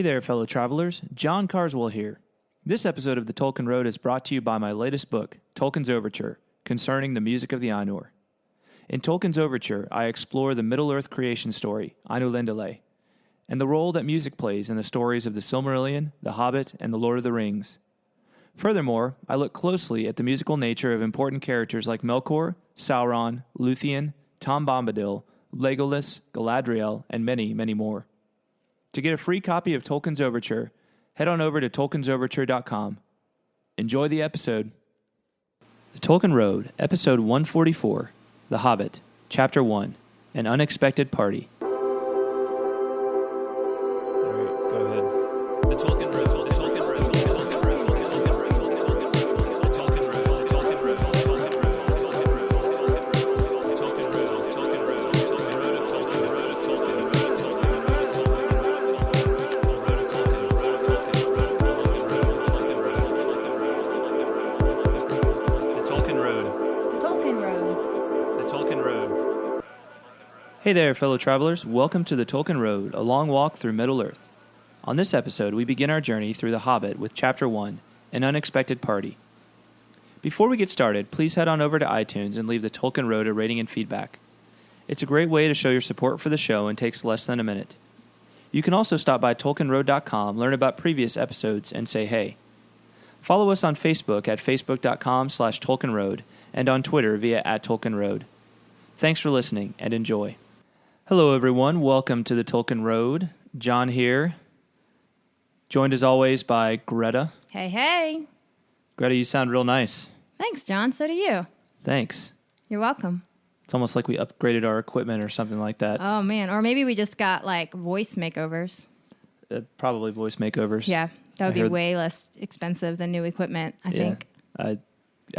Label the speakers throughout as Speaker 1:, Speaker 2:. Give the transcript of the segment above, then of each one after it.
Speaker 1: Hey there, fellow travelers. John Carswell here. This episode of the Tolkien Road is brought to you by my latest book, Tolkien's Overture, concerning the music of the Ainur. In Tolkien's Overture, I explore the Middle-earth creation story, Ainulindale, and the role that music plays in the stories of the Silmarillion, the Hobbit, and the Lord of the Rings. Furthermore, I look closely at the musical nature of important characters like Melkor, Sauron, Luthien, Tom Bombadil, Legolas, Galadriel, and many, many more. To get a free copy of Tolkien's Overture, head on over to TolkienRoadPodcast.com. Enjoy the episode. The Tolkien Road, Episode 144, The Hobbit, Chapter 1, An Unexpected Party. All right, go ahead. The Tolkien Road. Hey there, fellow travelers. Welcome to the Tolkien Road, a long walk through Middle-earth. On this episode, we begin our journey through The Hobbit with Chapter 1, An Unexpected Party. Before we get started, please head on over to iTunes and leave the Tolkien Road a rating and feedback. It's a great way to show your support for the show and takes less than a minute. You can also stop by TolkienRoad.com, learn about previous episodes, and say hey. Follow us on Facebook at facebook.com/TolkienRoad and on Twitter via @TolkienRoad. Thanks for listening and enjoy. Hello, everyone. Welcome to the Tolkien Road. John here, joined as always by Greta.
Speaker 2: Hey, hey.
Speaker 1: Greta, you sound real nice.
Speaker 2: Thanks, John. So do you.
Speaker 1: Thanks.
Speaker 2: You're welcome.
Speaker 1: It's almost like we upgraded our equipment or something like that.
Speaker 2: Oh, man. Or maybe we just got, like, voice makeovers.
Speaker 1: Probably voice makeovers.
Speaker 2: Yeah. That would be way less expensive than new equipment, I think.
Speaker 1: I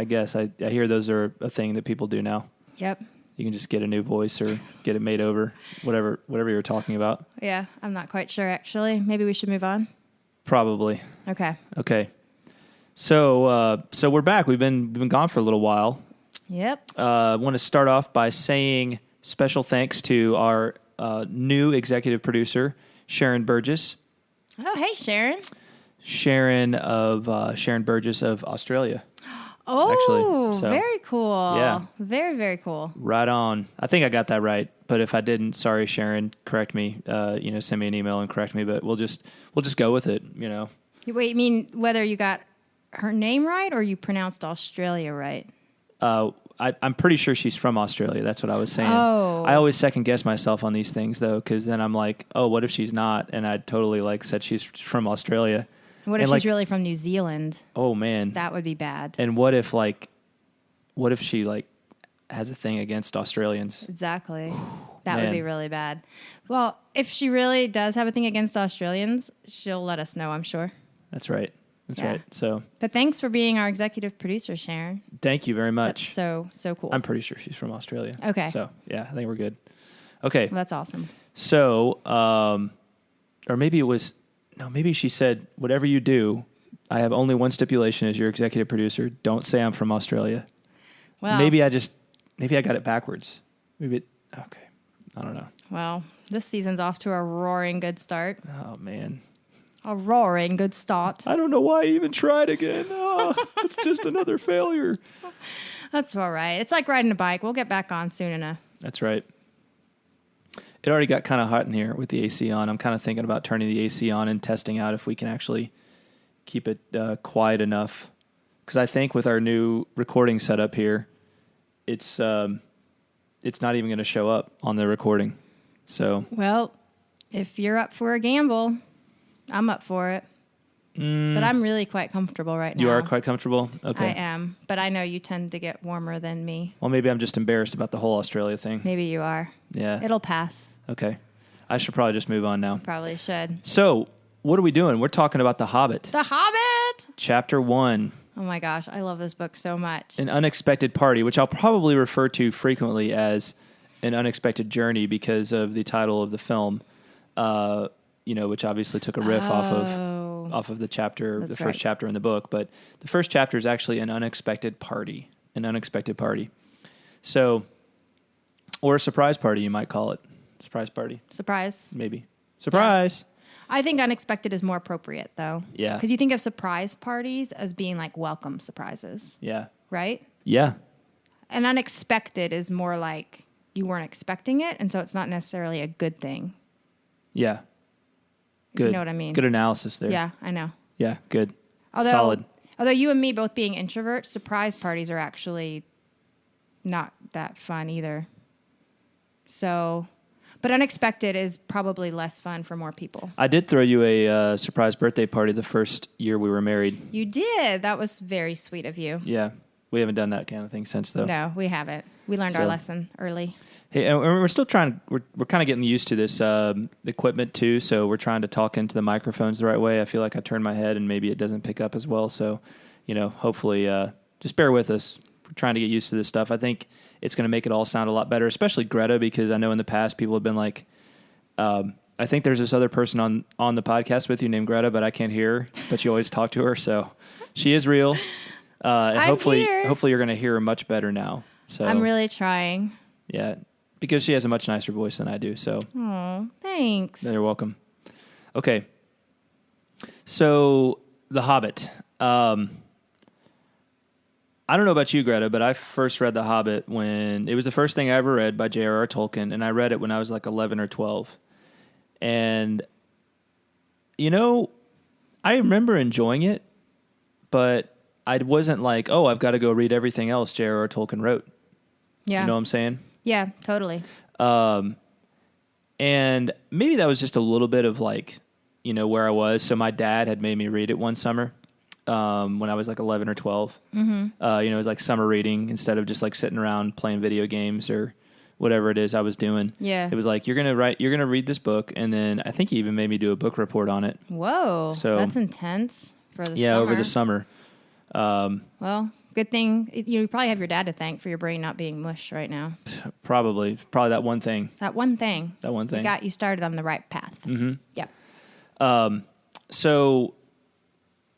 Speaker 1: guess. I hear those are a thing that people do now.
Speaker 2: Yep.
Speaker 1: You can just get a new voice or get it made over, whatever you're talking about.
Speaker 2: Yeah, I'm not quite sure, actually. Maybe we should move on?
Speaker 1: Probably.
Speaker 2: Okay.
Speaker 1: So we're back. We've been gone for a little while.
Speaker 2: Yep.
Speaker 1: I want to start off by saying special thanks to our new executive producer, Sharon Burgess.
Speaker 2: Oh, hey, Sharon.
Speaker 1: Sharon Burgess of Australia.
Speaker 2: Oh,
Speaker 1: actually. So,
Speaker 2: very cool.
Speaker 1: Yeah.
Speaker 2: Very, very cool.
Speaker 1: Right on. I think I got that right, but if I didn't, sorry, Sharon, correct me. Send me an email and correct me, but we'll just go with it,
Speaker 2: Wait, you mean whether you got her name right or you pronounced Australia right?
Speaker 1: I'm pretty sure she's from Australia. That's what I was saying.
Speaker 2: Oh.
Speaker 1: I always second guess myself on these things, though, because then I'm like, oh, what if she's not? And I totally said she's from Australia.
Speaker 2: What if she's really from New Zealand?
Speaker 1: Oh, man.
Speaker 2: That would be bad.
Speaker 1: And what if she has a thing against Australians?
Speaker 2: Exactly. That would be really bad. Well, if she really does have a thing against Australians, she'll let us know, I'm sure.
Speaker 1: That's right. That's right. So,
Speaker 2: but thanks for being our executive producer, Sharon.
Speaker 1: Thank you very much.
Speaker 2: That's so cool.
Speaker 1: I'm pretty sure she's from Australia.
Speaker 2: Okay.
Speaker 1: So, yeah, I think we're good. Okay.
Speaker 2: Well, that's awesome.
Speaker 1: So, or maybe it was... No, maybe she said, whatever you do, I have only one stipulation as your executive producer. Don't say I'm from Australia.
Speaker 2: Well,
Speaker 1: maybe I got it backwards. Okay. I don't know.
Speaker 2: Well, this season's off to a roaring good start.
Speaker 1: Oh, man.
Speaker 2: A roaring good start.
Speaker 1: I don't know why I even tried again. Oh, it's just another failure.
Speaker 2: That's all right. It's like riding a bike. We'll get back on soon enough.
Speaker 1: That's right. It already got kind of hot in here with the AC on. I'm kind of thinking about turning the AC on and testing out if we can actually keep it quiet enough. Because I think with our new recording setup here, it's not even going to show up on the recording. So,
Speaker 2: well, if you're up for a gamble, I'm up for it. But I'm really quite comfortable right now.
Speaker 1: You are quite comfortable? Okay.
Speaker 2: I am. But I know you tend to get warmer than me.
Speaker 1: Well, maybe I'm just embarrassed about the whole Australia thing.
Speaker 2: Maybe you are.
Speaker 1: Yeah.
Speaker 2: It'll pass.
Speaker 1: Okay. I should probably just move on now.
Speaker 2: Probably should.
Speaker 1: So, what are we doing? We're talking about The Hobbit.
Speaker 2: The Hobbit!
Speaker 1: Chapter 1.
Speaker 2: Oh my gosh, I love this book so much.
Speaker 1: An Unexpected Party, which I'll probably refer to frequently as An Unexpected Journey because of the title of the film, which obviously took a riff off of the chapter,
Speaker 2: That's
Speaker 1: the first chapter in the book. But the first chapter is actually An Unexpected Party. An Unexpected Party. So, or a surprise party, you might call it. Surprise party.
Speaker 2: Surprise.
Speaker 1: Maybe. Surprise.
Speaker 2: I think unexpected is more appropriate, though.
Speaker 1: Yeah.
Speaker 2: Because you think of surprise parties as being like welcome surprises.
Speaker 1: Yeah.
Speaker 2: Right?
Speaker 1: Yeah.
Speaker 2: And unexpected is more like you weren't expecting it, and so it's not necessarily a good thing.
Speaker 1: Yeah. Good.
Speaker 2: You know what I mean?
Speaker 1: Good analysis there.
Speaker 2: Yeah, I know.
Speaker 1: Yeah, good.
Speaker 2: Although
Speaker 1: Solid.
Speaker 2: you and me both being introverts, surprise parties are actually not that fun either. So, but unexpected is probably less fun for more people.
Speaker 1: I did throw you a surprise birthday party the first year we were married.
Speaker 2: You did. That was very sweet of you.
Speaker 1: Yeah. We haven't done that kind of thing since, though.
Speaker 2: No, we haven't. We learned our lesson early.
Speaker 1: Hey, and we're still trying. We're kind of getting used to this equipment too. So we're trying to talk into the microphones the right way. I feel like I turn my head and maybe it doesn't pick up as well. So, hopefully, just bear with us. We're trying to get used to this stuff. I think it's going to make it all sound a lot better, especially Greta, because I know in the past people have been like, I think there's this other person on the podcast with you named Greta, but I can't hear her. But you always talk to her, so she is real. And hopefully you're going to hear her much better now. So
Speaker 2: I'm really trying.
Speaker 1: Yeah, because she has a much nicer voice than I do. So,
Speaker 2: oh, thanks.
Speaker 1: You're welcome. Okay, so The Hobbit. I don't know about you, Greta, but I first read The Hobbit when it was the first thing I ever read by J.R.R. Tolkien, and I read it when I was like 11 or 12. And I remember enjoying it, but I wasn't like, oh, I've got to go read everything else J.R.R. Tolkien wrote.
Speaker 2: Yeah.
Speaker 1: You know what I'm saying?
Speaker 2: Yeah, totally.
Speaker 1: And maybe that was just a little bit of like, where I was. So my dad had made me read it one summer when I was like 11 or 12. Mm-hmm. It was like summer reading instead of just like sitting around playing video games or whatever it is I was doing.
Speaker 2: Yeah.
Speaker 1: It was like, you're going to read this book. And then I think he even made me do a book report on it.
Speaker 2: Whoa. So that's intense for the summer.
Speaker 1: Yeah, over the summer.
Speaker 2: Well, good thing. You probably have your dad to thank for your brain not being mush right now.
Speaker 1: Probably that one thing.
Speaker 2: That one thing. Got you started on the right path.
Speaker 1: Mm-hmm.
Speaker 2: Yep.
Speaker 1: So,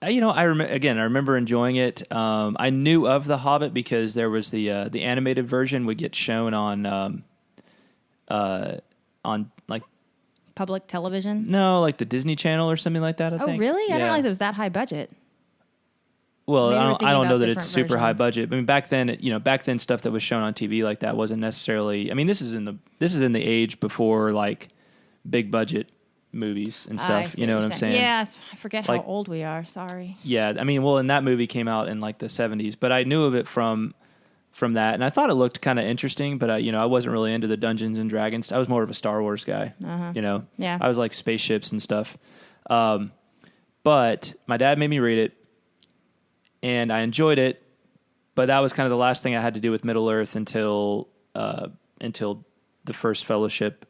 Speaker 1: I remember enjoying it. I knew of The Hobbit because there was the animated version would get shown on like
Speaker 2: public television.
Speaker 1: No, like the Disney Channel or something like that. I think.
Speaker 2: Oh, really?
Speaker 1: Yeah.
Speaker 2: I didn't realize it was that high budget.
Speaker 1: Well, I don't know that it's super high budget. I mean, back then, stuff that was shown on TV like that wasn't necessarily. I mean, this is in the age before like big budget movies and stuff. You know what I'm saying?
Speaker 2: Yeah, I forget how old we are. Sorry.
Speaker 1: Yeah, I mean, and that movie came out in like the 70s, but I knew of it from that, and I thought it looked kind of interesting, but I wasn't really into the Dungeons and Dragons. I was more of a Star Wars guy.
Speaker 2: Yeah.
Speaker 1: I was like spaceships and stuff. But my dad made me read it. And I enjoyed it, but that was kind of the last thing I had to do with Middle Earth until the first Fellowship,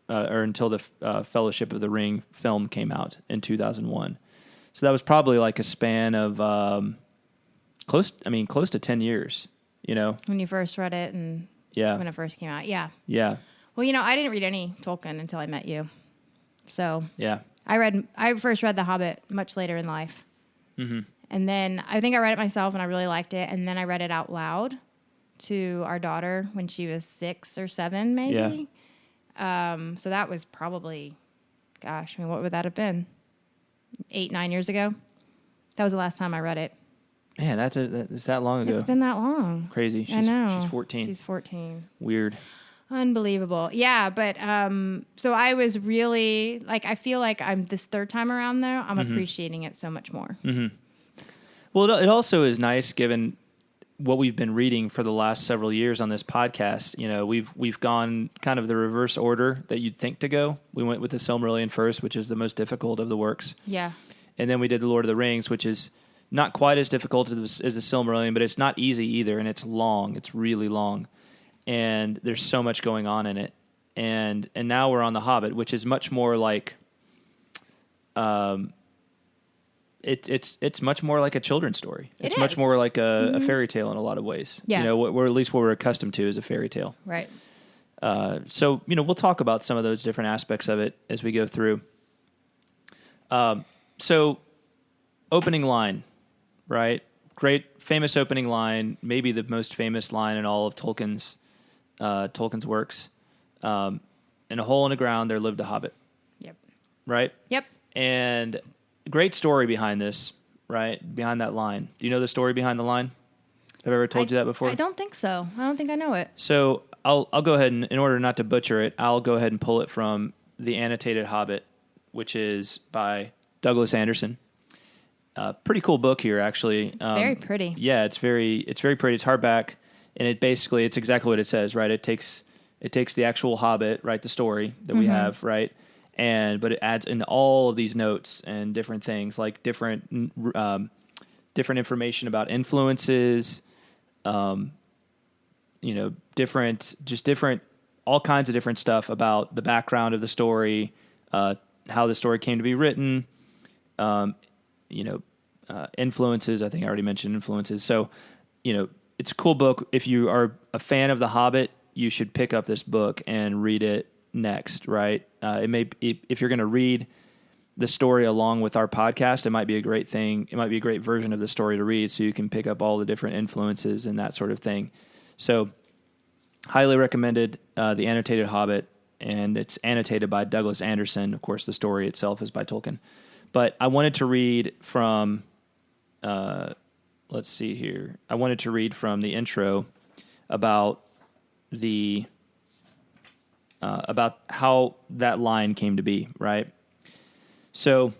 Speaker 1: or until the Fellowship of the Ring film came out in 2001. So that was probably like a span of close to 10 years.
Speaker 2: When you first read it, and when it first came out, yeah. Well, I didn't read any Tolkien until I met you, so
Speaker 1: yeah.
Speaker 2: I first read The Hobbit much later in life.
Speaker 1: Mm-hmm.
Speaker 2: And then I think I read it myself and I really liked it. And then I read it out loud to our daughter when she was 6 or 7, maybe. Yeah. So that was probably, what would that have been? 8, 9 years ago? That was the last time I read it.
Speaker 1: Man, that is that long ago.
Speaker 2: It's been that long.
Speaker 1: Crazy.
Speaker 2: I know.
Speaker 1: She's 14.
Speaker 2: She's 14.
Speaker 1: Weird.
Speaker 2: Unbelievable. Yeah, but so I was really, like, I feel like I'm this third time around, though, I'm appreciating it so much more.
Speaker 1: Mm-hmm. Well, it also is nice given what we've been reading for the last several years on this podcast. We've gone kind of the reverse order that you'd think to go. We went with the Silmarillion first, which is the most difficult of the works.
Speaker 2: Yeah.
Speaker 1: And then we did the Lord of the Rings, which is not quite as difficult as the Silmarillion, but it's not easy either, and it's long. It's really long. And there's so much going on in it. And now we're on The Hobbit, which is much more like It's much more like a children's story. It's much more like a fairy tale in a lot of ways.
Speaker 2: Yeah.
Speaker 1: What we're accustomed to is a fairy tale.
Speaker 2: Right.
Speaker 1: So, we'll talk about some of those different aspects of it as we go through. So, opening line, right? Great, famous opening line, maybe the most famous line in all of Tolkien's works. In a hole in the ground, there lived a hobbit.
Speaker 2: Yep.
Speaker 1: right?
Speaker 2: Yep.
Speaker 1: And great story behind this, right? Behind that line. Do you know the story behind the line? Have I ever told you that before?
Speaker 2: I don't think so. I don't think I know it.
Speaker 1: So I'll go ahead and, in order not to butcher it, I'll go ahead and pull it from the Annotated Hobbit, which is by Douglas Anderson. Pretty cool book here, actually.
Speaker 2: It's very pretty.
Speaker 1: Yeah, it's very pretty. It's hardback, and it's exactly what it says, right? It takes the actual Hobbit, right, the story that we have, right, but it adds in all of these notes and different things, like different information about influences, different, all kinds of different stuff about the background of the story, how the story came to be written, influences. I think I already mentioned influences. So, it's a cool book. If you are a fan of The Hobbit, you should pick up this book and read it next, right? If you're going to read the story along with our podcast, it might be a great thing. It might be a great version of the story to read, so you can pick up all the different influences and that sort of thing. So, highly recommended, The Annotated Hobbit, and it's annotated by Douglas Anderson. Of course, the story itself is by Tolkien. But I wanted to read from, let's see here. I wanted to read from the intro about how that line came to be, right? So,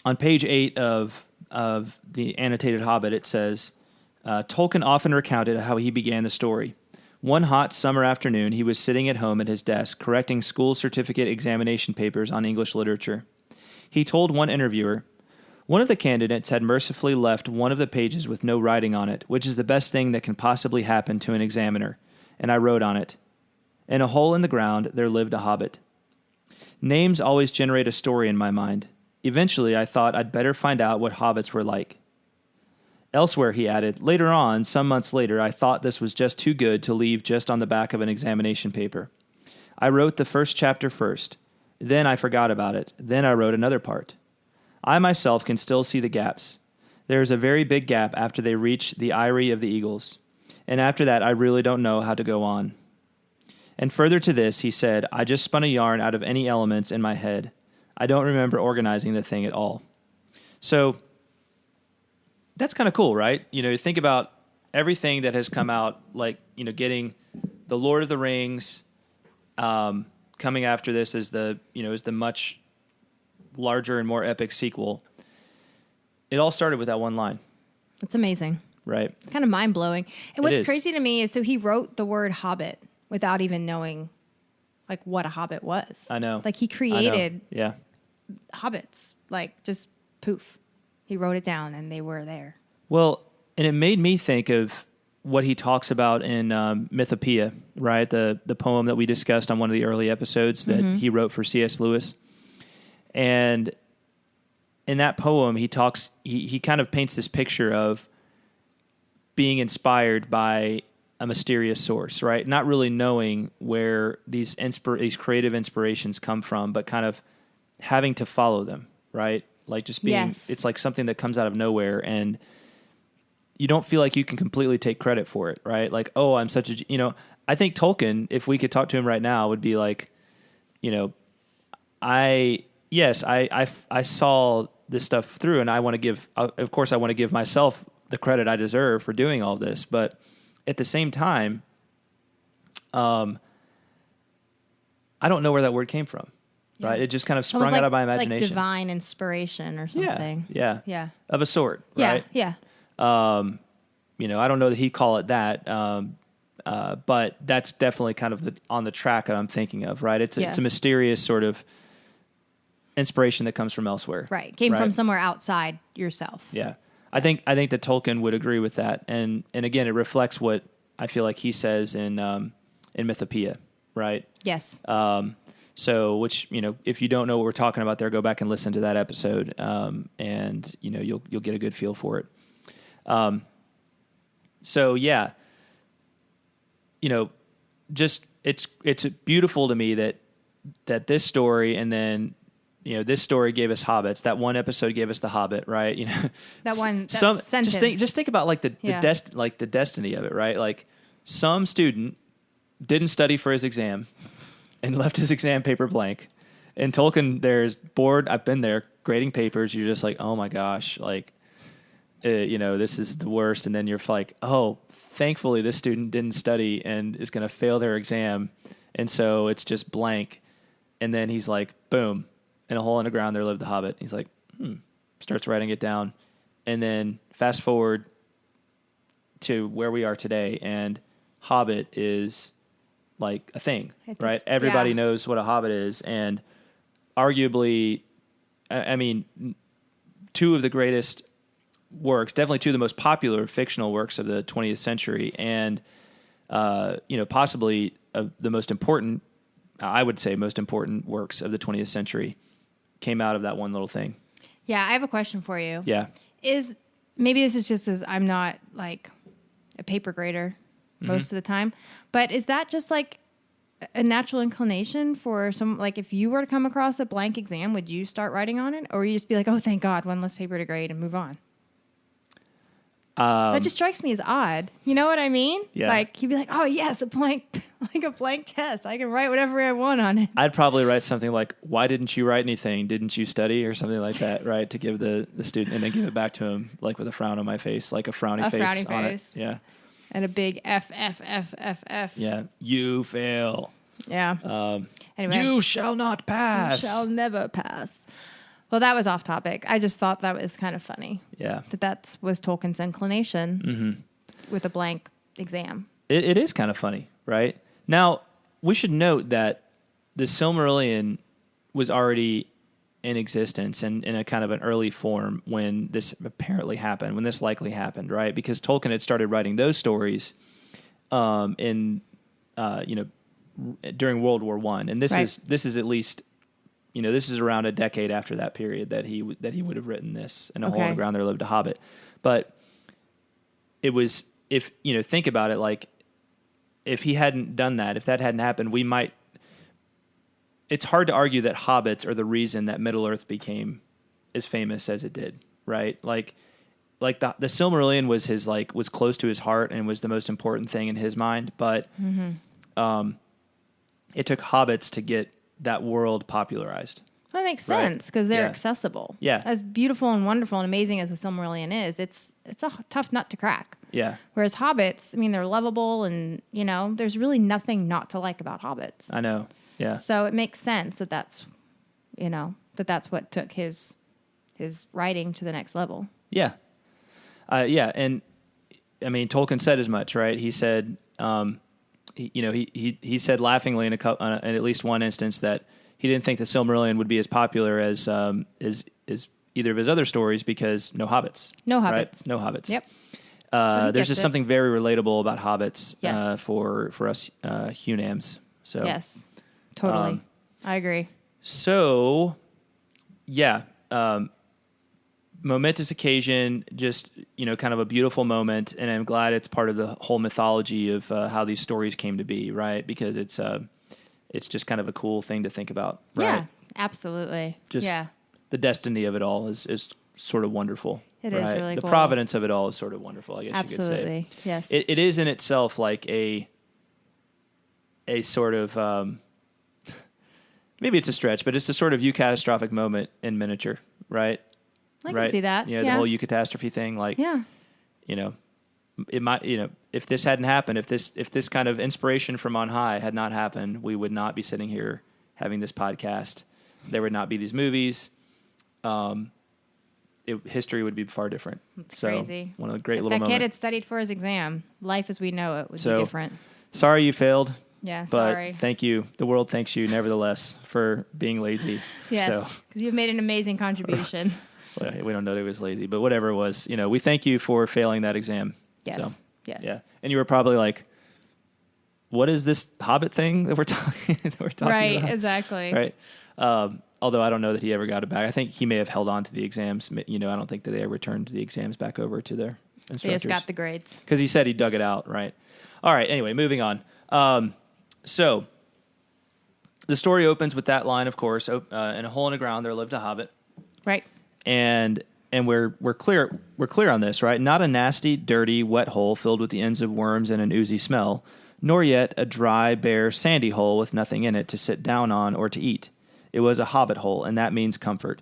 Speaker 1: on page 8 of the Annotated Hobbit, it says, Tolkien often recounted how he began the story. One hot summer afternoon, he was sitting at home at his desk, correcting school certificate examination papers on English literature. He told one interviewer, "One of the candidates had mercifully left one of the pages with no writing on it, which is the best thing that can possibly happen to an examiner, and I wrote on it. In a hole in the ground, there lived a hobbit. Names always generate a story in my mind. Eventually, I thought I'd better find out what hobbits were like. Elsewhere," he added, "later on, some months later, I thought this was just too good to leave just on the back of an examination paper. I wrote the first chapter first. Then I forgot about it. Then I wrote another part. I myself can still see the gaps. There is a very big gap after they reach the eyrie of the eagles. And after that, I really don't know how to go on." And further to this, he said, "I just spun a yarn out of any elements in my head. I don't remember organizing the thing at all." So, that's kind of cool, right? Think about everything that has come out, like, getting the Lord of the Rings, coming after this as the much larger and more epic sequel. It all started with that one line.
Speaker 2: That's amazing.
Speaker 1: Right.
Speaker 2: It's kind of mind-blowing. And what's
Speaker 1: is.
Speaker 2: crazy to me is, so he wrote the word Hobbit without even knowing, like, what a Hobbit was.
Speaker 1: I know.
Speaker 2: Like, he created
Speaker 1: Yeah.
Speaker 2: hobbits. Like, just poof. He wrote it down, and they were there.
Speaker 1: Well, and it made me think of what he talks about in Mythopoeia, right? The poem that we discussed on one of the early episodes that he wrote for C.S. Lewis. And in that poem, he kind of paints this picture of being inspired by a mysterious source, right? Not really knowing where these creative inspirations come from, but kind of having to follow them, right? Like just being, It's like something that comes out of nowhere, and you don't feel like you can completely take credit for it, right? Like, oh, I'm such a, I think Tolkien, if we could talk to him right now, would be like, I saw this stuff through, and I want to give myself the credit I deserve for doing all this. But at the same time, I don't know where that word came from, right? It just kind of sprung out of my imagination.
Speaker 2: Like divine inspiration or something.
Speaker 1: Yeah. Of a sort,
Speaker 2: yeah,
Speaker 1: right?
Speaker 2: Yeah.
Speaker 1: I don't know that he'd call it that, but that's definitely kind of on the track that I'm thinking of, right? It's a mysterious sort of inspiration that comes from elsewhere.
Speaker 2: Right. Came from somewhere outside yourself.
Speaker 1: Yeah. I think that Tolkien would agree with that. And again, it reflects what I feel like he says in Mythopoeia, right?
Speaker 2: Yes.
Speaker 1: So, which, if you don't know what we're talking about there, go back and listen to that episode. And you'll get a good feel for it. So yeah, just it's beautiful to me that this story, and then this story gave us hobbits. That one episode gave us the Hobbit, right?
Speaker 2: That sentence.
Speaker 1: Just think about like the destiny of it, right? Like some student didn't study for his exam and left his exam paper blank, in Tolkien, there's board. I've been there grading papers. You're just like, oh my gosh, like, this is the worst. And then you're like, oh, thankfully this student didn't study and is going to fail their exam. And so it's just blank. And then he's like, boom, in a hole in the ground there lived the Hobbit. He's like, starts writing it down. And then fast forward to where we are today, and Hobbit is like a thing, right? Everybody knows what a Hobbit is. And arguably, I mean, two of the greatest works, definitely two of the most popular fictional works of the 20th century, and possibly the most important, I would say, most important works of the 20th century came out of that one little thing.
Speaker 2: Yeah, I have a question for you.
Speaker 1: Yeah,
Speaker 2: maybe this is just as I'm not like a paper grader most of the time, but is that just like a natural inclination for some, like if you were to come across a blank exam, would you start writing on it, or would you just be like, oh, thank God, one less paper to grade and move on? That just strikes me as odd. You know what I mean?
Speaker 1: Yeah.
Speaker 2: Like, you'd be like, oh, yes, a blank test. I can write whatever I want on it.
Speaker 1: I'd probably write something like, why didn't you write anything? Didn't you study? Or something like that, right? To give the student, and then give it back to him, like with a frown on my face, like a frowny face on it. Yeah.
Speaker 2: And a big F, F, F, F, F.
Speaker 1: Yeah. You fail.
Speaker 2: Yeah. Anyway.
Speaker 1: You shall not pass.
Speaker 2: You shall never pass. Well, that was off topic. I just thought that was kind of funny.
Speaker 1: Yeah.
Speaker 2: That was Tolkien's inclination with a blank exam.
Speaker 1: It is kind of funny, right? Now, we should note that the Silmarillion was already in existence and in a kind of an early form when this apparently happened, when this likely happened, right? Because Tolkien had started writing those stories during World War I. And this is at least... this is around a decade after that period that he would have written this. In a hole in the ground there lived a Hobbit. But it was, think about it, like, if he hadn't done that, if that hadn't happened, it's hard to argue that hobbits are the reason that Middle-earth became as famous as it did, right? Like the Silmarillion was close to his heart and was the most important thing in his mind, but it took hobbits to get that world popularized.
Speaker 2: That makes sense because they're accessible.
Speaker 1: Yeah.
Speaker 2: As beautiful and wonderful and amazing as the Silmarillion is, it's a tough nut to crack.
Speaker 1: Yeah.
Speaker 2: Whereas hobbits, I mean, they're lovable and, there's really nothing not to like about hobbits.
Speaker 1: I know. Yeah.
Speaker 2: So it makes sense that's what took his writing to the next level.
Speaker 1: Yeah. And I mean, Tolkien said as much, right? He said, he said laughingly in at least one instance that he didn't think the Silmarillion would be as popular as either of his other stories because no hobbits.
Speaker 2: No hobbits.
Speaker 1: Right? No hobbits.
Speaker 2: Yep.
Speaker 1: There's just something very relatable about hobbits for us Hunams. So
Speaker 2: yes, totally. I agree.
Speaker 1: So, yeah. Momentous occasion, just, kind of a beautiful moment, and I'm glad it's part of the whole mythology of how these stories came to be, right? Because it's just kind of a cool thing to think about, right?
Speaker 2: Yeah, absolutely.
Speaker 1: Just the destiny of it all is sort of wonderful.
Speaker 2: It is really
Speaker 1: cool. The
Speaker 2: cool.
Speaker 1: Providence of it all is sort of wonderful, I guess you could say.
Speaker 2: Absolutely, yes.
Speaker 1: It is in itself like a sort of, maybe it's a stretch, but it's a sort of eucatastrophic moment in miniature, right?
Speaker 2: I can see that.
Speaker 1: The whole eucatastrophe thing, like, it might, if this hadn't happened, if this kind of inspiration from on high had not happened, we would not be sitting here having this podcast. There would not be these movies. History would be far different.
Speaker 2: It's crazy.
Speaker 1: One of the great
Speaker 2: if
Speaker 1: little moments.
Speaker 2: That kid had studied for his exam, life as we know it would be different.
Speaker 1: Sorry you failed.
Speaker 2: Yeah,
Speaker 1: but
Speaker 2: sorry.
Speaker 1: Thank you. The world thanks you, nevertheless, for being lazy.
Speaker 2: Yes, because you've made an amazing contribution.
Speaker 1: Well, we don't know that he was lazy, but whatever it was, we thank you for failing that exam.
Speaker 2: Yes.
Speaker 1: So,
Speaker 2: yes.
Speaker 1: Yeah. And you were probably like, what is this Hobbit thing that we're talking
Speaker 2: right,
Speaker 1: about?
Speaker 2: Exactly.
Speaker 1: Right. Although I don't know that he ever got it back. I think he may have held on to the exams. I don't think that they ever turned the exams back over to their instructors.
Speaker 2: They just got the grades.
Speaker 1: Because he said he dug it out, right? All right, anyway, moving on. So the story opens with that line, of course, in a hole in the ground there lived a hobbit.
Speaker 2: Right.
Speaker 1: And we're clear on this, right? Not a nasty, dirty, wet hole filled with the ends of worms and an oozy smell, nor yet a dry, bare, sandy hole with nothing in it to sit down on or to eat. It was a hobbit hole, and that means comfort.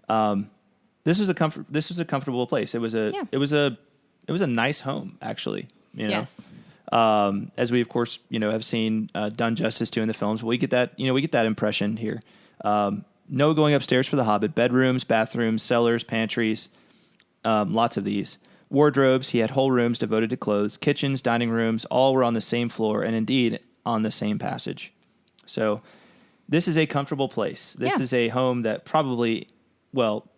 Speaker 1: This was a comfortable place. It was a nice home, actually. You know?
Speaker 2: Yes.
Speaker 1: As we of course have seen done justice to in the films. We get that impression here. No going upstairs for the Hobbit. Bedrooms, bathrooms, cellars, pantries, lots of these. Wardrobes. He had whole rooms devoted to clothes. Kitchens, dining rooms, all were on the same floor, and indeed on the same passage. So this is a comfortable place. This is a home that probably, well,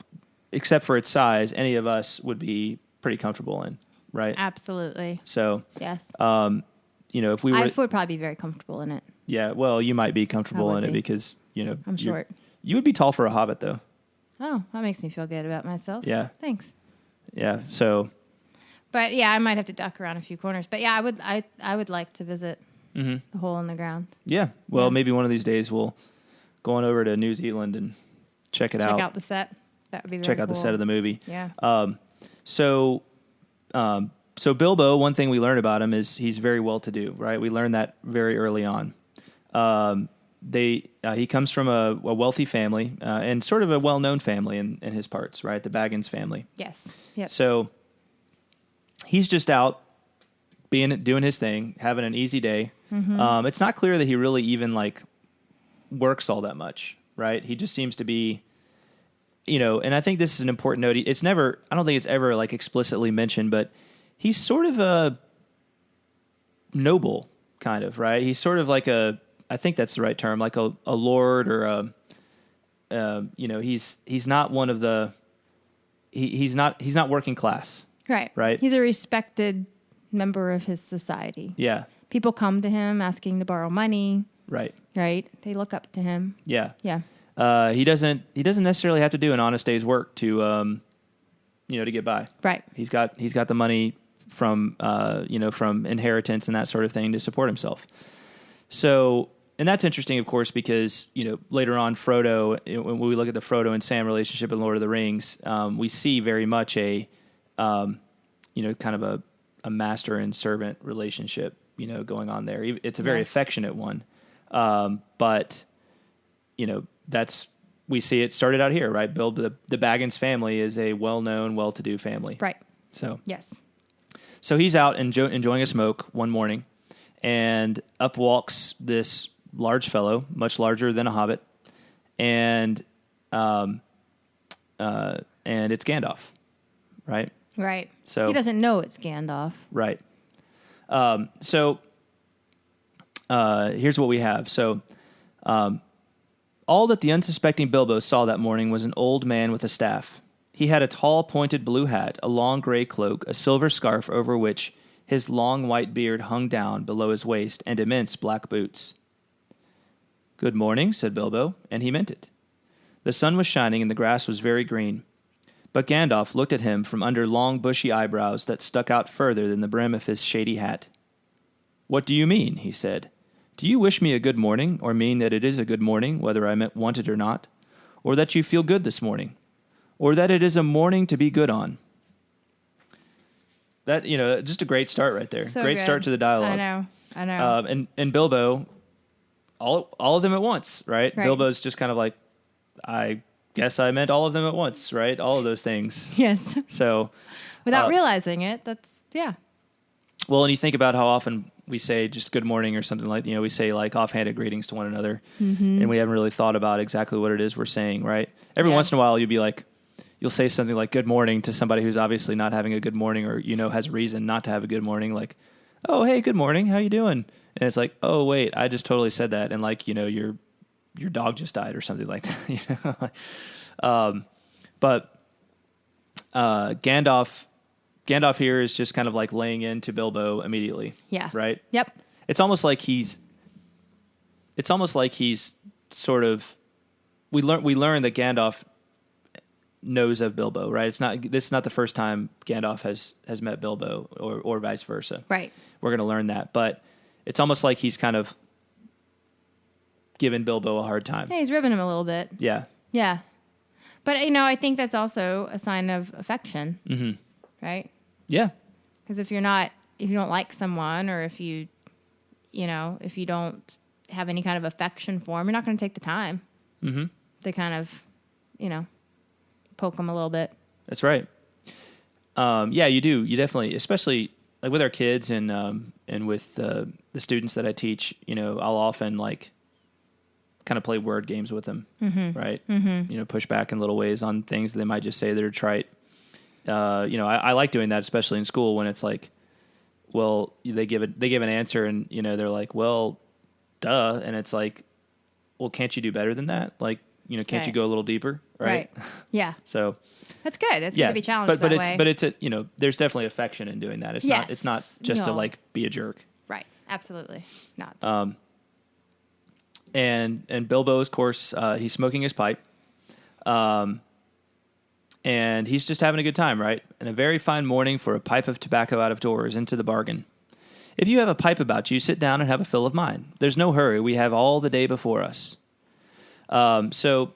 Speaker 1: except for its size, any of us would be pretty comfortable in, right?
Speaker 2: Absolutely.
Speaker 1: So,
Speaker 2: yes.
Speaker 1: If we were...
Speaker 2: I would probably be very comfortable in it.
Speaker 1: Yeah, well, you might be comfortable in it because,
Speaker 2: I'm short.
Speaker 1: You would be tall for a hobbit, though.
Speaker 2: Oh, that makes me feel good about myself.
Speaker 1: Yeah.
Speaker 2: Thanks.
Speaker 1: Yeah, so...
Speaker 2: But, yeah, I might have to duck around a few corners. But, yeah, I would like to visit the hole in the ground.
Speaker 1: Yeah, well, maybe one of these days we'll go on over to New Zealand and check it out.
Speaker 2: Check out the set. That would be very
Speaker 1: Check out
Speaker 2: cool.
Speaker 1: the set of the movie.
Speaker 2: Yeah.
Speaker 1: So Bilbo, one thing we learned about him is he's very well-to-do, right? We learned that very early on. He comes from a wealthy family and sort of a well-known family in his parts, right? The Baggins family.
Speaker 2: Yes. Yep.
Speaker 1: So he's just out doing his thing, having an easy day. Mm-hmm. It's not clear that he really even works all that much, right? He just seems to be, and I think this is an important note. I don't think it's ever explicitly mentioned, but he's sort of a noble kind of, right? He's sort of I think that's the right term, like a lord or he's not one of the, he's not working class.
Speaker 2: Right.
Speaker 1: Right.
Speaker 2: He's a respected member of his society.
Speaker 1: Yeah.
Speaker 2: People come to him asking to borrow money.
Speaker 1: Right.
Speaker 2: Right. They look up to him.
Speaker 1: Yeah.
Speaker 2: Yeah.
Speaker 1: He doesn't necessarily have to do an honest day's work to get by.
Speaker 2: Right.
Speaker 1: He's got the money from from inheritance and that sort of thing to support himself. So, and that's interesting, of course, because later on Frodo, when we look at the Frodo and Sam relationship in Lord of the Rings, we see very much a kind of a master and servant relationship going on there. It's a very affectionate one, but we see it started out here, right? The Baggins family is a well-known, well-to-do family.
Speaker 2: Right.
Speaker 1: So
Speaker 2: yes.
Speaker 1: So he's out enjoying a smoke one morning, and up walks this large fellow, much larger than a hobbit, and it's Gandalf, right?
Speaker 2: Right.
Speaker 1: So
Speaker 2: he doesn't know it's Gandalf.
Speaker 1: Right. So here's what we have. So all that the unsuspecting Bilbo saw that morning was an old man with a staff. He had a tall, pointed blue hat, a long gray cloak, a silver scarf over which his long white beard hung down below his waist, and immense black boots. "Good morning," said Bilbo, and he meant it. The sun was shining, and the grass was very green. But Gandalf looked at him from under long, bushy eyebrows that stuck out further than the brim of his shady hat. "What do you mean?" he said. "Do you wish me a good morning, or mean that it is a good morning, whether I want it or not? Or that you feel good this morning? Or that it is a morning to be good on?" That, just a great start right there.
Speaker 2: So
Speaker 1: great
Speaker 2: good.
Speaker 1: start to the dialogue.
Speaker 2: I know.
Speaker 1: And Bilbo, all of them at once, right? Bilbo's just kind of like, I guess I meant all of them at once, right? All of those things.
Speaker 2: Yes.
Speaker 1: So,
Speaker 2: without realizing it, yeah.
Speaker 1: Well, and you think about how often we say just good morning or something like, we say offhanded greetings to one another, and we haven't really thought about exactly what it is we're saying, right? Every once in a while, you'll say something like good morning to somebody who's obviously not having a good morning, or, has reason not to have a good morning. Like, "Oh, hey, good morning. How you doing?" And it's like, "Oh, wait, I just totally said that." And your dog just died or something like that, But Gandalf here is just kind of laying into Bilbo immediately.
Speaker 2: Yeah.
Speaker 1: Right?
Speaker 2: Yep.
Speaker 1: It's almost like he's sort of, we learn that Gandalf knows of Bilbo, right? This is not the first time Gandalf has met Bilbo or vice versa.
Speaker 2: Right.
Speaker 1: We're going to learn that, but it's almost like he's kind of giving Bilbo a hard time.
Speaker 2: Yeah, he's ribbing him a little bit.
Speaker 1: Yeah.
Speaker 2: Yeah. But, I think that's also a sign of affection.
Speaker 1: Mm-hmm.
Speaker 2: Right?
Speaker 1: Yeah.
Speaker 2: Because if you don't like someone, or if you don't have any kind of affection for them, you're not going to take the time. to kind of, poke them a little bit.
Speaker 1: That's right. Yeah, you do. You definitely, especially like with our kids and with the students that I teach, I'll often kind of play word games with them, right? Push back in little ways on things that they might just say that are trite. I like doing that, especially in school when it's like, well, they give an answer and, they're like, well, duh. And it's like, well, can't you do better than that? Like, can't you go a little deeper? Right.
Speaker 2: Yeah.
Speaker 1: So
Speaker 2: that's good. That's good to be challenged that way.
Speaker 1: But it's there's definitely affection in doing that. It's not just to be a jerk.
Speaker 2: Right. Absolutely not.
Speaker 1: And Bilbo, of course, he's smoking his pipe. And he's just having a good time, right? And a very fine morning for a pipe of tobacco out of doors, into the bargain. If you have a pipe about you, sit down and have a fill of mine. There's no hurry. We have all the day before us. So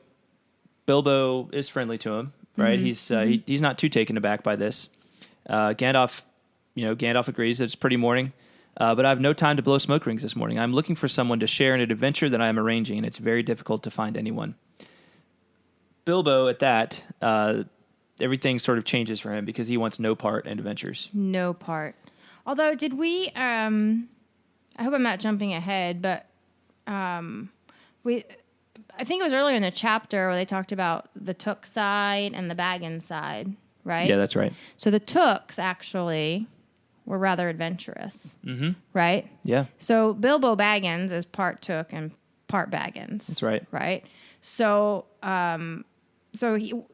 Speaker 1: Bilbo is friendly to him, right? He's not too taken aback by this. Gandalf agrees that it's a pretty morning, but I have no time to blow smoke rings this morning. I'm looking for someone to share in an adventure that I am arranging, and it's very difficult to find anyone. Bilbo, at that, everything sort of changes for him because he wants no part in adventures.
Speaker 2: No part. Although, did we? I hope I'm not jumping ahead, but I think it was earlier in the chapter where they talked about the Took side and the Baggins side, right?
Speaker 1: Yeah, that's right.
Speaker 2: So the Tooks actually were rather adventurous, right?
Speaker 1: Yeah.
Speaker 2: So Bilbo Baggins is part Took and part Baggins.
Speaker 1: That's right.
Speaker 2: Right. So, the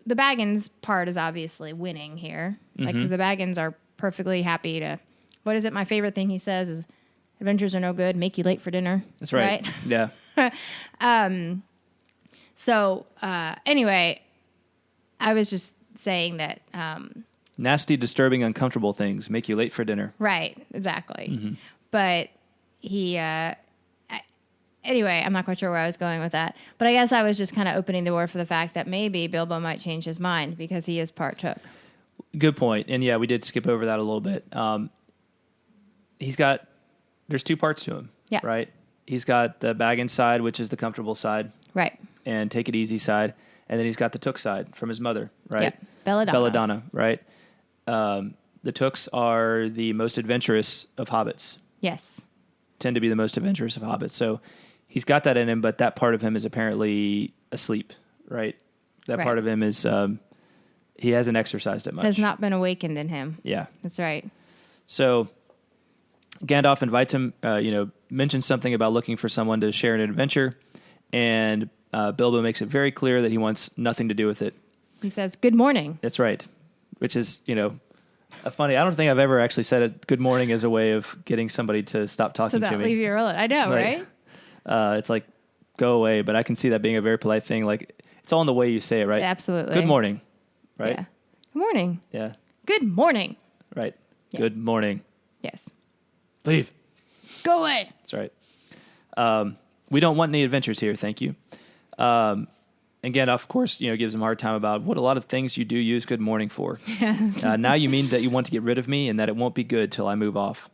Speaker 2: Baggins part is obviously winning here, because the Baggins are perfectly happy to. What is it? My favorite thing he says is, "Adventures are no good, make you late for dinner."
Speaker 1: That's right. Yeah.
Speaker 2: Anyway, I was just saying that.
Speaker 1: Nasty, disturbing, uncomfortable things make you late for dinner.
Speaker 2: Right. Exactly. But he. Anyway, I'm not quite sure where I was going with that. But I guess I was just kind of opening the door for the fact that maybe Bilbo might change his mind because he is part Took.
Speaker 1: Good point. And yeah, we did skip over that a little bit. There's two parts to him.
Speaker 2: Yeah.
Speaker 1: Right? He's got the Baggins side, which is the comfortable side.
Speaker 2: Right.
Speaker 1: And take it easy side. And then he's got the Took side from his mother, right?
Speaker 2: Yep.
Speaker 1: Belladonna, right? The Tooks are the most adventurous of hobbits.
Speaker 2: Yes.
Speaker 1: Tend to be the most adventurous of hobbits. So he's got that in him, but that part of him is apparently asleep, right? That part of him is, he hasn't exercised it much.
Speaker 2: Has not been awakened in him.
Speaker 1: Yeah.
Speaker 2: That's right.
Speaker 1: So Gandalf invites him, mentions something about looking for someone to share an adventure, and Bilbo makes it very clear that he wants nothing to do with it.
Speaker 2: He says, "Good morning."
Speaker 1: That's right. Which is, a funny, I don't think I've ever actually said a good morning as a way of getting somebody to stop talking to me.
Speaker 2: Leave you alone. I know, right?
Speaker 1: It's like, go away, but I can see that being a very polite thing. Like, it's all in the way you say it, right?
Speaker 2: Absolutely.
Speaker 1: Good morning, right?
Speaker 2: Yeah. Good morning.
Speaker 1: Yeah.
Speaker 2: Good morning.
Speaker 1: Right.
Speaker 2: Yeah.
Speaker 1: Good morning.
Speaker 2: Yes.
Speaker 1: Leave.
Speaker 2: Go away.
Speaker 1: That's right. We don't want any adventures here, thank you. And Gandalf, of course, gives him a hard time about what a lot of things you do use good morning for.
Speaker 2: Yes.
Speaker 1: Now you mean that you want to get rid of me and that it won't be good till I move off.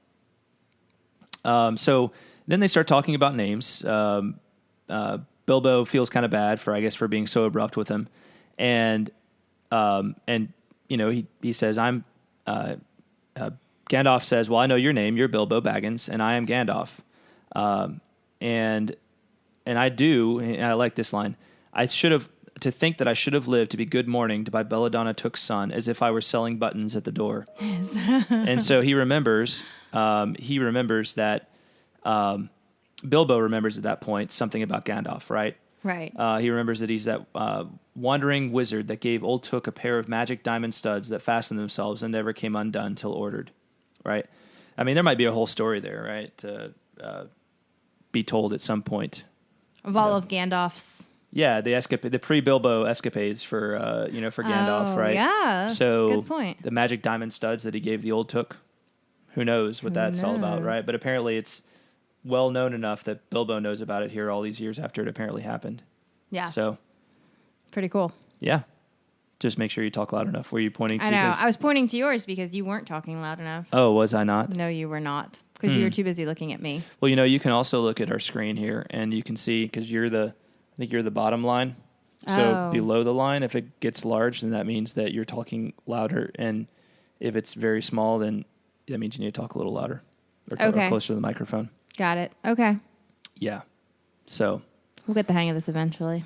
Speaker 1: So then they start talking about names. Bilbo feels kind of bad for being so abrupt with him. And he says, Gandalf says, well, I know your name. You're Bilbo Baggins, and I am Gandalf. And I like this line. To think that I should have lived to be good morning to buy Belladonna Took's son, as if I were selling buttons at the door. Yes. And so he remembers that Bilbo remembers at that point something about Gandalf, right?
Speaker 2: Right.
Speaker 1: He remembers that he's that wandering wizard that gave old Took a pair of magic diamond studs that fastened themselves and never came undone till ordered, right? I mean, there might be a whole story there, right, to be told at some point.
Speaker 2: Of all of Gandalf's...
Speaker 1: Yeah, the pre-Bilbo escapades for Gandalf, right?
Speaker 2: Yeah,
Speaker 1: so
Speaker 2: good point.
Speaker 1: The magic diamond studs that he gave the old Took, who knows what that's all about, right? But apparently it's well known enough that Bilbo knows about it here all these years after it apparently happened.
Speaker 2: Yeah.
Speaker 1: So
Speaker 2: pretty cool.
Speaker 1: Yeah. Just make sure you talk loud enough. Were you pointing to?
Speaker 2: I know. I was pointing to yours because you weren't talking loud enough.
Speaker 1: Oh, was I not?
Speaker 2: No, you were not. Because you were too busy looking at me.
Speaker 1: Well, you can also look at our screen here and you can see, because you're the think you're the bottom line. So
Speaker 2: Oh.
Speaker 1: below the line, if it gets large, then that means that you're talking louder. And if it's very small, then that means you need to talk a little louder or
Speaker 2: Okay.
Speaker 1: closer to the microphone.
Speaker 2: Got it. Okay.
Speaker 1: Yeah. So
Speaker 2: We'll get the hang of this eventually.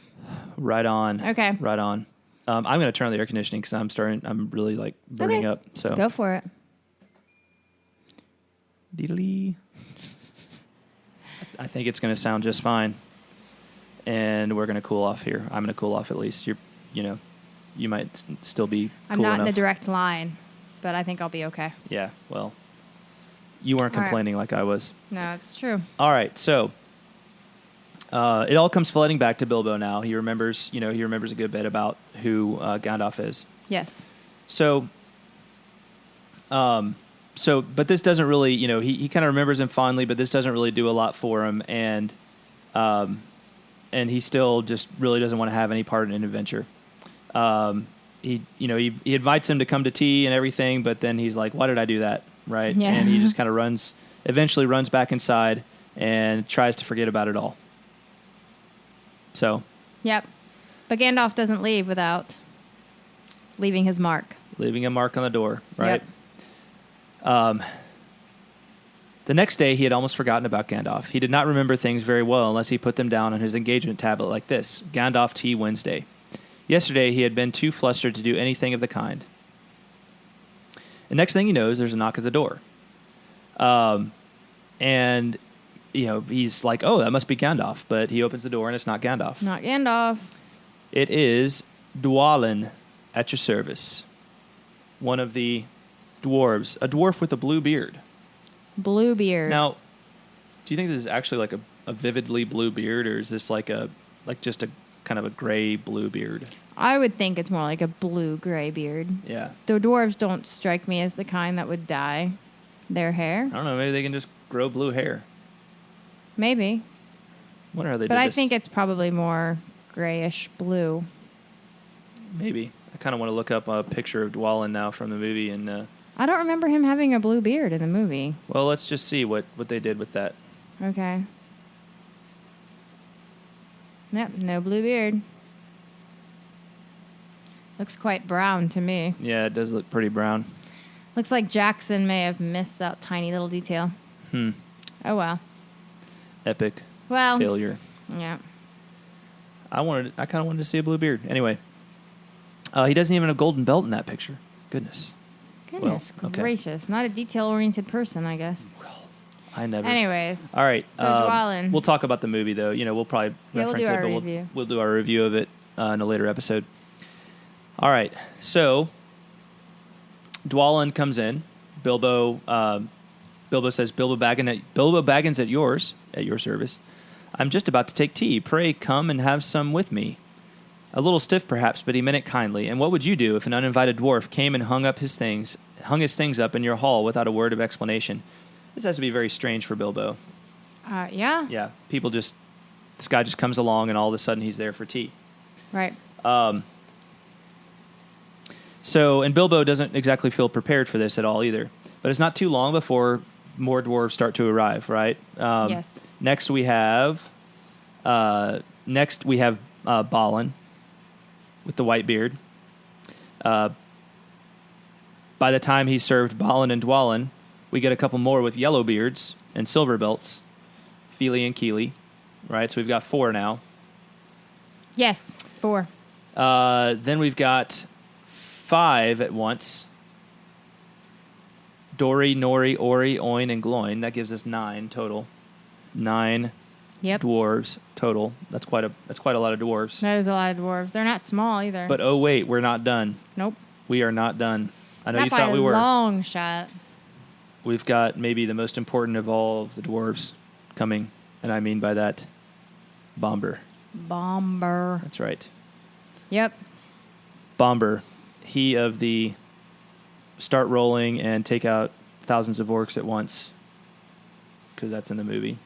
Speaker 1: right on.
Speaker 2: Okay.
Speaker 1: Right on. I'm going to turn on the air conditioning because I'm really like burning up. So
Speaker 2: Go for it.
Speaker 1: Diddly. I think it's going to sound just fine. And we're going to cool off here. I'm going to cool off at least. You might still be cool
Speaker 2: I'm not
Speaker 1: enough.
Speaker 2: in the direct line, but I think I'll be okay.
Speaker 1: Yeah, well, you weren't
Speaker 2: All right.
Speaker 1: complaining like I was.
Speaker 2: No, it's true.
Speaker 1: All right, so it all comes flooding back to Bilbo now. He remembers a good bit about who Gandalf is.
Speaker 2: Yes.
Speaker 1: So, but this doesn't really, he kind of remembers him fondly, but this doesn't really do a lot for him, and he still just really doesn't want to have any part in an adventure. He invites him to come to tea and everything, but then he's like, why did I do that? Right.
Speaker 2: Yeah.
Speaker 1: And he just kind of eventually runs back inside and tries to forget about it all. So.
Speaker 2: Yep. But Gandalf doesn't leave without leaving his mark.
Speaker 1: Leaving a mark on the door. Right.
Speaker 2: Yep.
Speaker 1: The next day, he had almost forgotten about Gandalf. He did not remember things very well unless he put them down on his engagement tablet like this: Gandalf Tea Wednesday. Yesterday, he had been too flustered to do anything of the kind. The next thing he knows, there's a knock at the door. And, he's like, oh, that must be Gandalf. But he opens the door, and it's not Gandalf.
Speaker 2: Not Gandalf.
Speaker 1: It is Dwalin at your service. One of the dwarves. A dwarf with a blue beard.
Speaker 2: Bluebeard.
Speaker 1: Now, do you think this is actually like a vividly blue beard, or is this just a kind of a gray blue beard?
Speaker 2: I would think it's more like a blue-gray beard.
Speaker 1: Yeah.
Speaker 2: The dwarves don't strike me as the kind that would dye their hair.
Speaker 1: I don't know. Maybe they can just grow blue hair.
Speaker 2: Maybe.
Speaker 1: Wonder how they
Speaker 2: But
Speaker 1: did
Speaker 2: I
Speaker 1: this.
Speaker 2: think it's probably more grayish blue.
Speaker 1: Maybe. I kind of want to look up a picture of Dwalin now from the movie, and
Speaker 2: I don't remember him having a blue beard in the movie.
Speaker 1: well, let's just see what they did with that.
Speaker 2: Okay. Yep, no blue beard. Looks quite brown to me.
Speaker 1: Yeah, it does look pretty brown.
Speaker 2: Looks like Jackson may have missed that tiny little detail. Oh, well.
Speaker 1: Epic
Speaker 2: Well.
Speaker 1: failure.
Speaker 2: Yeah.
Speaker 1: I kind of wanted to see a blue beard. Anyway, he doesn't even have a golden belt in that picture. Goodness.
Speaker 2: Goodness
Speaker 1: Well, okay.
Speaker 2: gracious. Not a detail-oriented person, I guess.
Speaker 1: I never.
Speaker 2: Anyways.
Speaker 1: All right.
Speaker 2: So Dwalin.
Speaker 1: We'll talk about the movie, though. We'll probably
Speaker 2: Yeah, we'll
Speaker 1: reference
Speaker 2: do
Speaker 1: it,
Speaker 2: our
Speaker 1: but
Speaker 2: review.
Speaker 1: we'll do our review of it in a later episode. All right. So Dwalin comes in. Bilbo says, Bilbo Baggins at your service. I'm just about to take tea. Pray come and have some with me. A little stiff, perhaps, but he meant it kindly. And what would you do if an uninvited dwarf came and hung his things up in your hall without a word of explanation? This has to be very strange for Bilbo.
Speaker 2: Yeah.
Speaker 1: Yeah, this guy just comes along and all of a sudden he's there for tea.
Speaker 2: Right.
Speaker 1: And Bilbo doesn't exactly feel prepared for this at all either. But it's not too long before more dwarves start to arrive, right?
Speaker 2: Yes.
Speaker 1: Next we have Balin with the white beard. By the time he served Balin and Dwalin, we get a couple more with yellow beards and silver belts, Feely and Keely, right? So we've got 4 now.
Speaker 2: Yes. 4.
Speaker 1: Then we've got 5 at once. Dori, Nori, Ori, Oin, and Gloin. That gives us 9 total. 9 dwarves total. That's quite a lot of dwarves.
Speaker 2: That is a lot of dwarves. They're not small either.
Speaker 1: But oh wait, we're not done.
Speaker 2: Nope.
Speaker 1: We are not done. I know
Speaker 2: Not
Speaker 1: you
Speaker 2: by
Speaker 1: thought we
Speaker 2: a
Speaker 1: were.
Speaker 2: long shot.
Speaker 1: We've got maybe the most important of all of the dwarves coming, and I mean by that, Bomber.
Speaker 2: Bomber.
Speaker 1: That's right.
Speaker 2: Yep.
Speaker 1: Bomber. He of the start rolling and take out thousands of orcs at once, because that's in the movie.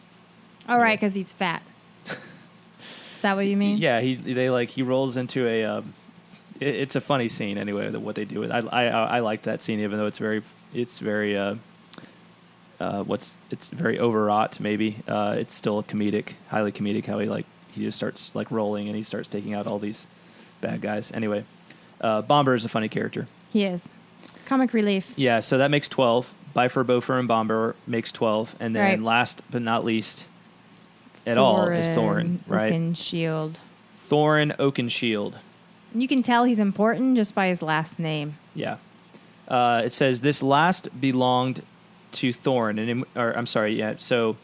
Speaker 2: All right, because he's fat. Is that what you mean?
Speaker 1: Yeah, he rolls into a. It's a funny scene anyway. What they do with I like that scene, even though it's very it's very overwrought. Maybe it's still highly comedic how he he just starts like rolling and he starts taking out all these bad guys. Anyway, Bomber is a funny character.
Speaker 2: He is. Comic relief.
Speaker 1: Yeah, so that makes 12. Bifur, Bofur, and Bomber makes 12. And then last but not least at all is Thorin, right?
Speaker 2: Oakenshield.
Speaker 1: Thorin Oakenshield.
Speaker 2: You can tell he's important just by his last name.
Speaker 1: Yeah. It says this last belonged to Thorin. So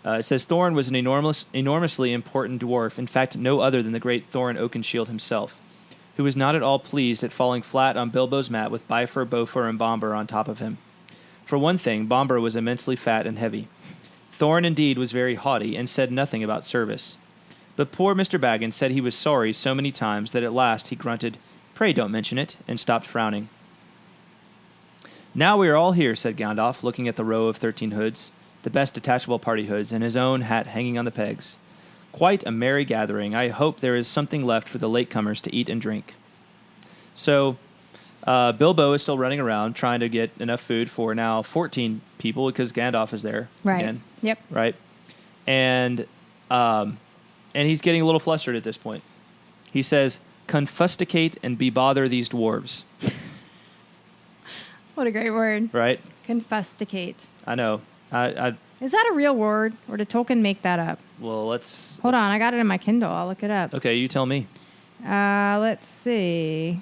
Speaker 1: it says Thorin was an enormously important dwarf. In fact, no other than the great Thorin Oakenshield himself, who was not at all pleased at falling flat on Bilbo's mat with Bifur, Bofur, and Bomber on top of him. For one thing, Bomber was immensely fat and heavy. Thorin indeed was very haughty and said nothing about service. But poor Mr. Baggins said he was sorry so many times that at last he grunted, "Pray don't mention it," and stopped frowning. "Now we are all here," said Gandalf, looking at the row of 13 hoods, the best detachable party hoods, and his own hat hanging on the pegs. "Quite a merry gathering. I hope there is something left for the latecomers to eat and drink." So, Bilbo is still running around trying to get enough food for now 14 people because Gandalf is there again.
Speaker 2: Yep.
Speaker 1: Right. And he's getting a little flustered at this point. He says, "Confusticate and bebother these dwarves."
Speaker 2: What a great word.
Speaker 1: Right?
Speaker 2: Confusticate.
Speaker 1: I know.
Speaker 2: Is that a real word, or did Tolkien make that up?
Speaker 1: Well, let's...
Speaker 2: Hold on, I got it in my Kindle. I'll look it up.
Speaker 1: Okay, you tell me.
Speaker 2: Let's see.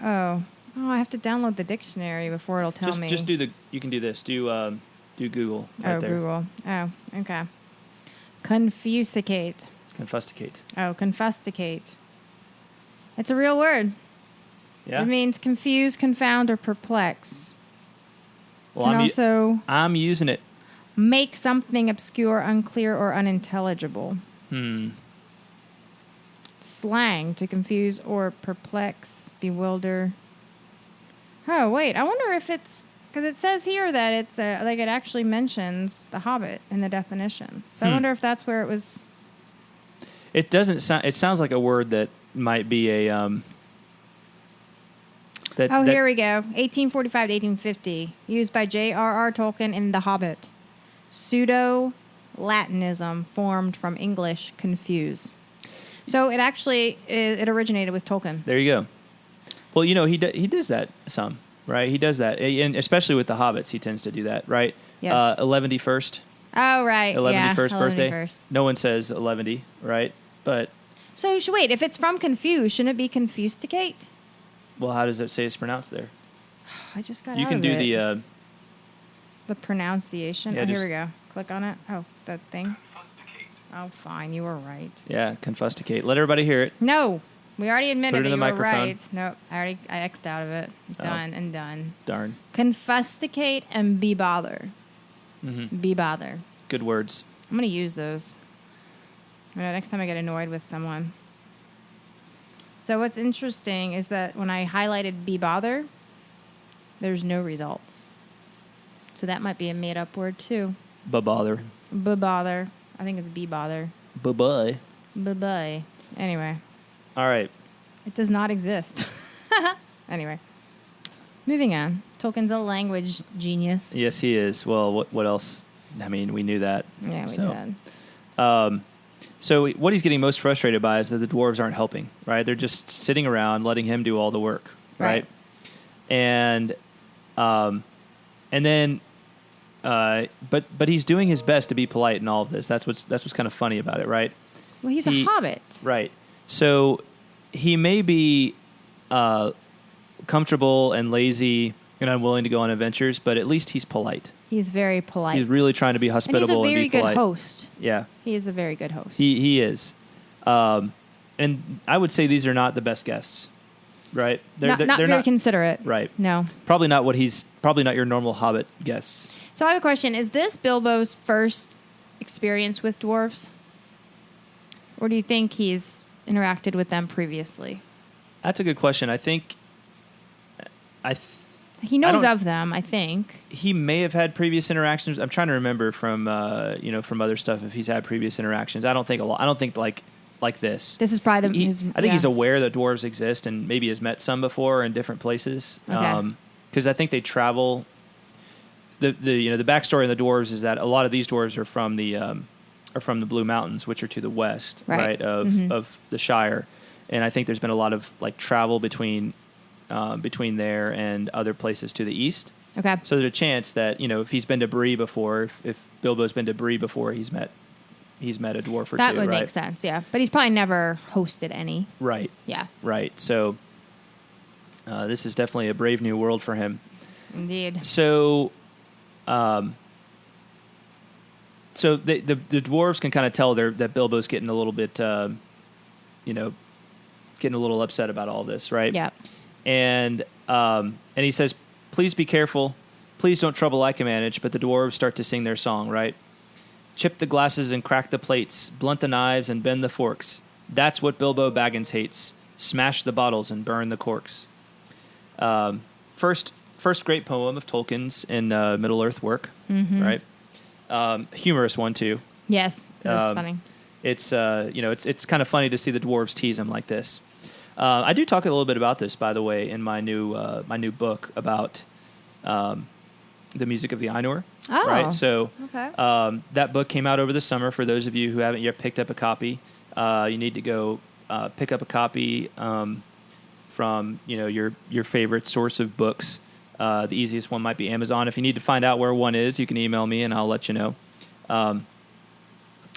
Speaker 2: Oh, I have to download the dictionary before it'll tell me.
Speaker 1: Just you can do this. Do Google right there.
Speaker 2: Google. Oh, okay. Confusticate.
Speaker 1: Confusticate.
Speaker 2: Oh, confusticate. It's a real word.
Speaker 1: Yeah?
Speaker 2: It means confuse, confound, or perplex.
Speaker 1: Well, I'm using it.
Speaker 2: Make something obscure, unclear, or unintelligible. Slang, to confuse or perplex, bewilder. Oh, wait. I wonder if it's... Because it says here that it's like it actually mentions the Hobbit in the definition. So I wonder if that's where it was...
Speaker 1: It doesn't sound... It sounds like a word that might be a...
Speaker 2: Here we go. 1845 to 1850. Used by J.R.R. Tolkien in The Hobbit. Pseudo-Latinism formed from English confuse. So it actually... It originated with Tolkien.
Speaker 1: There you go. Well, you know, he does that some, right? He does that. And especially with the Hobbits, he tends to do that, right?
Speaker 2: Yes.
Speaker 1: 11st.
Speaker 2: Oh, right.
Speaker 1: 11st birthday.
Speaker 2: 11st.
Speaker 1: No one says 11, right? But...
Speaker 2: So, wait, if it's from confuse, shouldn't it be confusticate?
Speaker 1: Well, how does it say it's pronounced there?
Speaker 2: I just got
Speaker 1: You
Speaker 2: out
Speaker 1: can
Speaker 2: of
Speaker 1: do
Speaker 2: it. The pronunciation.
Speaker 1: Yeah,
Speaker 2: here we go. Click on it. Oh, that thing.
Speaker 3: Confusticate.
Speaker 2: Oh, fine. You were right.
Speaker 1: Yeah, confusticate. Let everybody hear it.
Speaker 2: No. We already admitted that you were right. Nope. I X'd out of it. Done and done.
Speaker 1: Darn.
Speaker 2: Confusticate and be bother.
Speaker 1: Mm-hmm.
Speaker 2: Be bother.
Speaker 1: Good words.
Speaker 2: I'm going to use those. Next time I get annoyed with someone. So what's interesting is that when I highlighted be bother, there's no results. So that might be a made-up word, too.
Speaker 1: Bother.
Speaker 2: Bother. I think it's be bother.
Speaker 1: Bye-bye.
Speaker 2: Bye-bye. Anyway.
Speaker 1: All right.
Speaker 2: It does not exist. Anyway. Moving on. Tolkien's a language genius.
Speaker 1: Yes, he is. Well, what else? I mean, we knew that.
Speaker 2: Yeah, we did.
Speaker 1: So what he's getting most frustrated by is that the dwarves aren't helping, right? They're just sitting around letting him do all the work, right? And then, but he's doing his best to be polite in all of this. That's what's kind of funny about it, right?
Speaker 2: Well, he's a hobbit.
Speaker 1: Right. So he may be comfortable and lazy and unwilling to go on adventures, but at least he's polite.
Speaker 2: He's very polite.
Speaker 1: He's really trying to be hospitable and be polite.
Speaker 2: And he's a very good host.
Speaker 1: Yeah.
Speaker 2: He is a very good host.
Speaker 1: He is. And I would say these are not the best guests, right?
Speaker 2: They're not very considerate.
Speaker 1: Right.
Speaker 2: No.
Speaker 1: Probably not your normal Hobbit guests.
Speaker 2: So I have a question. Is this Bilbo's first experience with dwarves? Or do you think he's interacted with them previously?
Speaker 1: That's a good question. I think...
Speaker 2: He knows of them, I think.
Speaker 1: He may have had previous interactions. I'm trying to remember from from other stuff if he's had previous interactions. I don't think a lot. I don't think like this.
Speaker 2: This is probably
Speaker 1: I think he's aware that dwarves exist and maybe has met some before in different places.
Speaker 2: Okay.
Speaker 1: Because I think they travel. The backstory on the dwarves is that a lot of these dwarves are from the are from the Blue Mountains, which are to the west,
Speaker 2: Right.
Speaker 1: of the Shire. And I think there's been a lot of like travel between there and other places to the east.
Speaker 2: Okay.
Speaker 1: So there's a chance that, if he's been to Bree before, if Bilbo's been to Bree before, he's met a dwarf or
Speaker 2: That
Speaker 1: two,
Speaker 2: would
Speaker 1: right?
Speaker 2: make sense, yeah. But he's probably never hosted any.
Speaker 1: Right.
Speaker 2: Yeah.
Speaker 1: Right. So this is definitely a brave new world for him.
Speaker 2: Indeed.
Speaker 1: So so the dwarves can kind of tell that Bilbo's getting a little bit, getting a little upset about all this, right?
Speaker 2: Yeah.
Speaker 1: And he says, "Please be careful. Please don't trouble I can manage." But the dwarves start to sing their song, right? Chip the glasses and crack the plates, blunt the knives and bend the forks. That's what Bilbo Baggins hates. Smash the bottles and burn the corks. First great poem of Tolkien's in Middle-earth work, right? Humorous one too.
Speaker 2: Yes, that's funny.
Speaker 1: It's it's kind of funny to see the dwarves tease him like this. I do talk a little bit about this, by the way, in my new book about the music of the Ainur.
Speaker 2: Oh,
Speaker 1: right. So
Speaker 2: okay.
Speaker 1: that book came out over the summer. For those of you who haven't yet picked up a copy, you need to go pick up a copy from your favorite source of books. The easiest one might be Amazon. If you need to find out where one is, you can email me and I'll let you know. And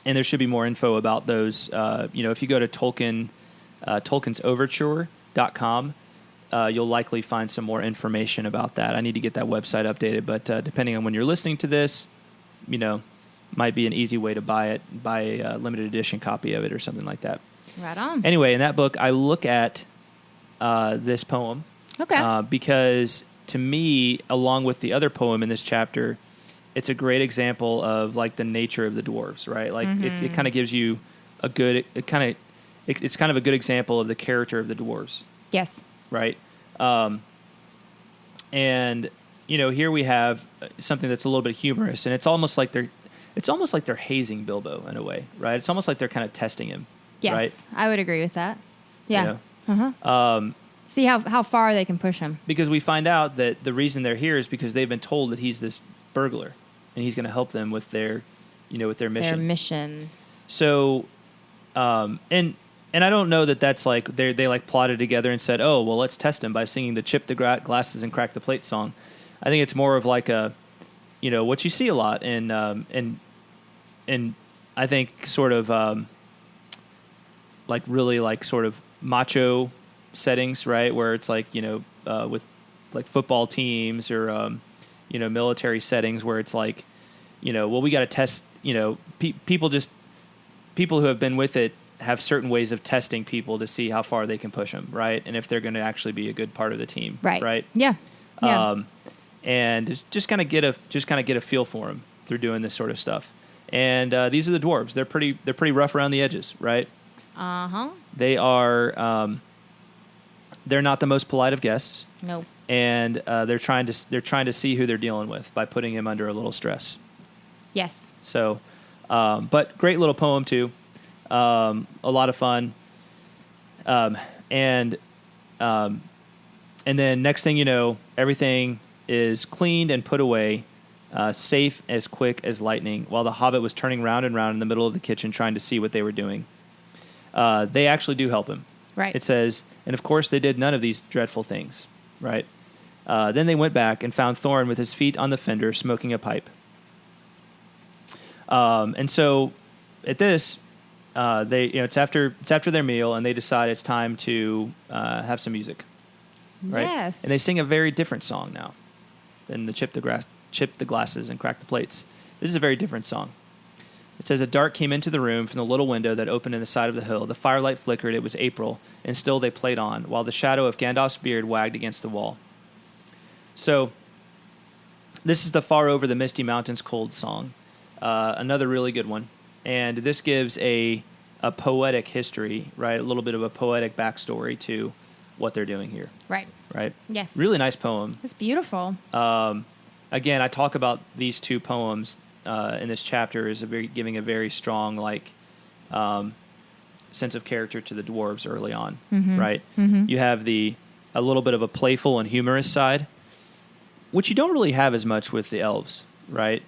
Speaker 1: there should be more info about those. If you go to Tolkien'sOverture.com, you'll likely find some more information about that. I need to get that website updated, but depending on when you're listening to this, might be an easy way to buy a limited edition copy of it or something like that.
Speaker 2: Right on.
Speaker 1: Anyway, in that book, I look at this poem.
Speaker 2: Okay.
Speaker 1: Because to me, along with the other poem in this chapter, it's a great example of like the nature of the dwarves, right? Like it kind of gives you it's kind of a good example of the character of the dwarves.
Speaker 2: Yes.
Speaker 1: Right. And here we have something that's a little bit humorous, and it's almost like they're hazing Bilbo in a way, right? It's almost like they're kind of testing him.
Speaker 2: Yes,
Speaker 1: right?
Speaker 2: I would agree with that. Yeah.
Speaker 1: Uh-huh.
Speaker 2: See how far they can push him.
Speaker 1: Because we find out that the reason they're here is because they've been told that he's this burglar, and he's going to help them with their mission.
Speaker 2: Their mission.
Speaker 1: So, and I don't know that that's like they like plotted together and said, oh, well, let's test him by singing the Chip the Glasses and Crack the Plate song. I think it's more of like what you see a lot in I think sort of like really like sort of macho settings, right? Where it's like, with like football teams or, military settings where it's like, well, we got to test, people who have been with it have certain ways of testing people to see how far they can push them, right? And if they're going to actually be a good part of the team, right?
Speaker 2: Yeah.
Speaker 1: And just kind of get a feel for them through doing this sort of stuff. And these are the dwarves. They're pretty rough around the edges, right? They are. They're not the most polite of guests.
Speaker 2: Nope.
Speaker 1: And they're trying to see who they're dealing with by putting him under a little stress.
Speaker 2: Yes.
Speaker 1: So, but great little poem too. A lot of fun. And then next thing you know, everything is cleaned and put away, safe as quick as lightning, while the Hobbit was turning round and round in the middle of the kitchen trying to see what they were doing. They actually do help him.
Speaker 2: Right.
Speaker 1: It says, and of course they did none of these dreadful things, right? Then they went back and found Thorin with his feet on the fender smoking a pipe. And so at this, it's after their meal, and they decide it's time to have some music, right?
Speaker 2: Yes.
Speaker 1: And they sing a very different song now than the Chip the Glasses and Crack the Plates. This is a very different song. It says, a dart came into the room from the little window that opened in the side of the hill. The firelight flickered. It was April, and still they played on, while the shadow of Gandalf's beard wagged against the wall. So this is the Far Over the Misty Mountains Cold song. Another really good one. And this gives a poetic history, right? A little bit of a poetic backstory to what they're doing here.
Speaker 2: Right.
Speaker 1: Right?
Speaker 2: Yes.
Speaker 1: Really nice poem.
Speaker 2: It's beautiful.
Speaker 1: Again, I talk about these two poems in this chapter as giving a very strong sense of character to the dwarves early on, right? Mm-hmm. You have a little bit of a playful and humorous side, which you don't really have as much with the elves, right?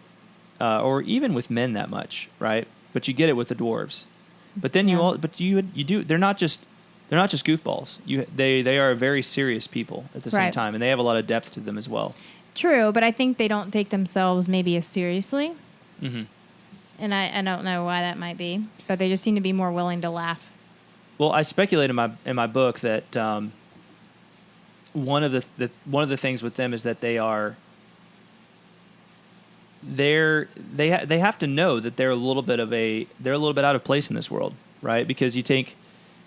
Speaker 1: Or even with men that much, right? but you get it with the dwarves. But then you do. They're not just goofballs. They are very serious people at the same time, and they have a lot of depth to them as well.
Speaker 2: True, but I think they don't take themselves maybe as seriously.
Speaker 1: Mm-hmm.
Speaker 2: And I don't know why that might be, but they just seem to be more willing to laugh.
Speaker 1: Well, I speculate in my book that one of the things with them is that they have to know that they're a little bit out of place in this world, right? Because you take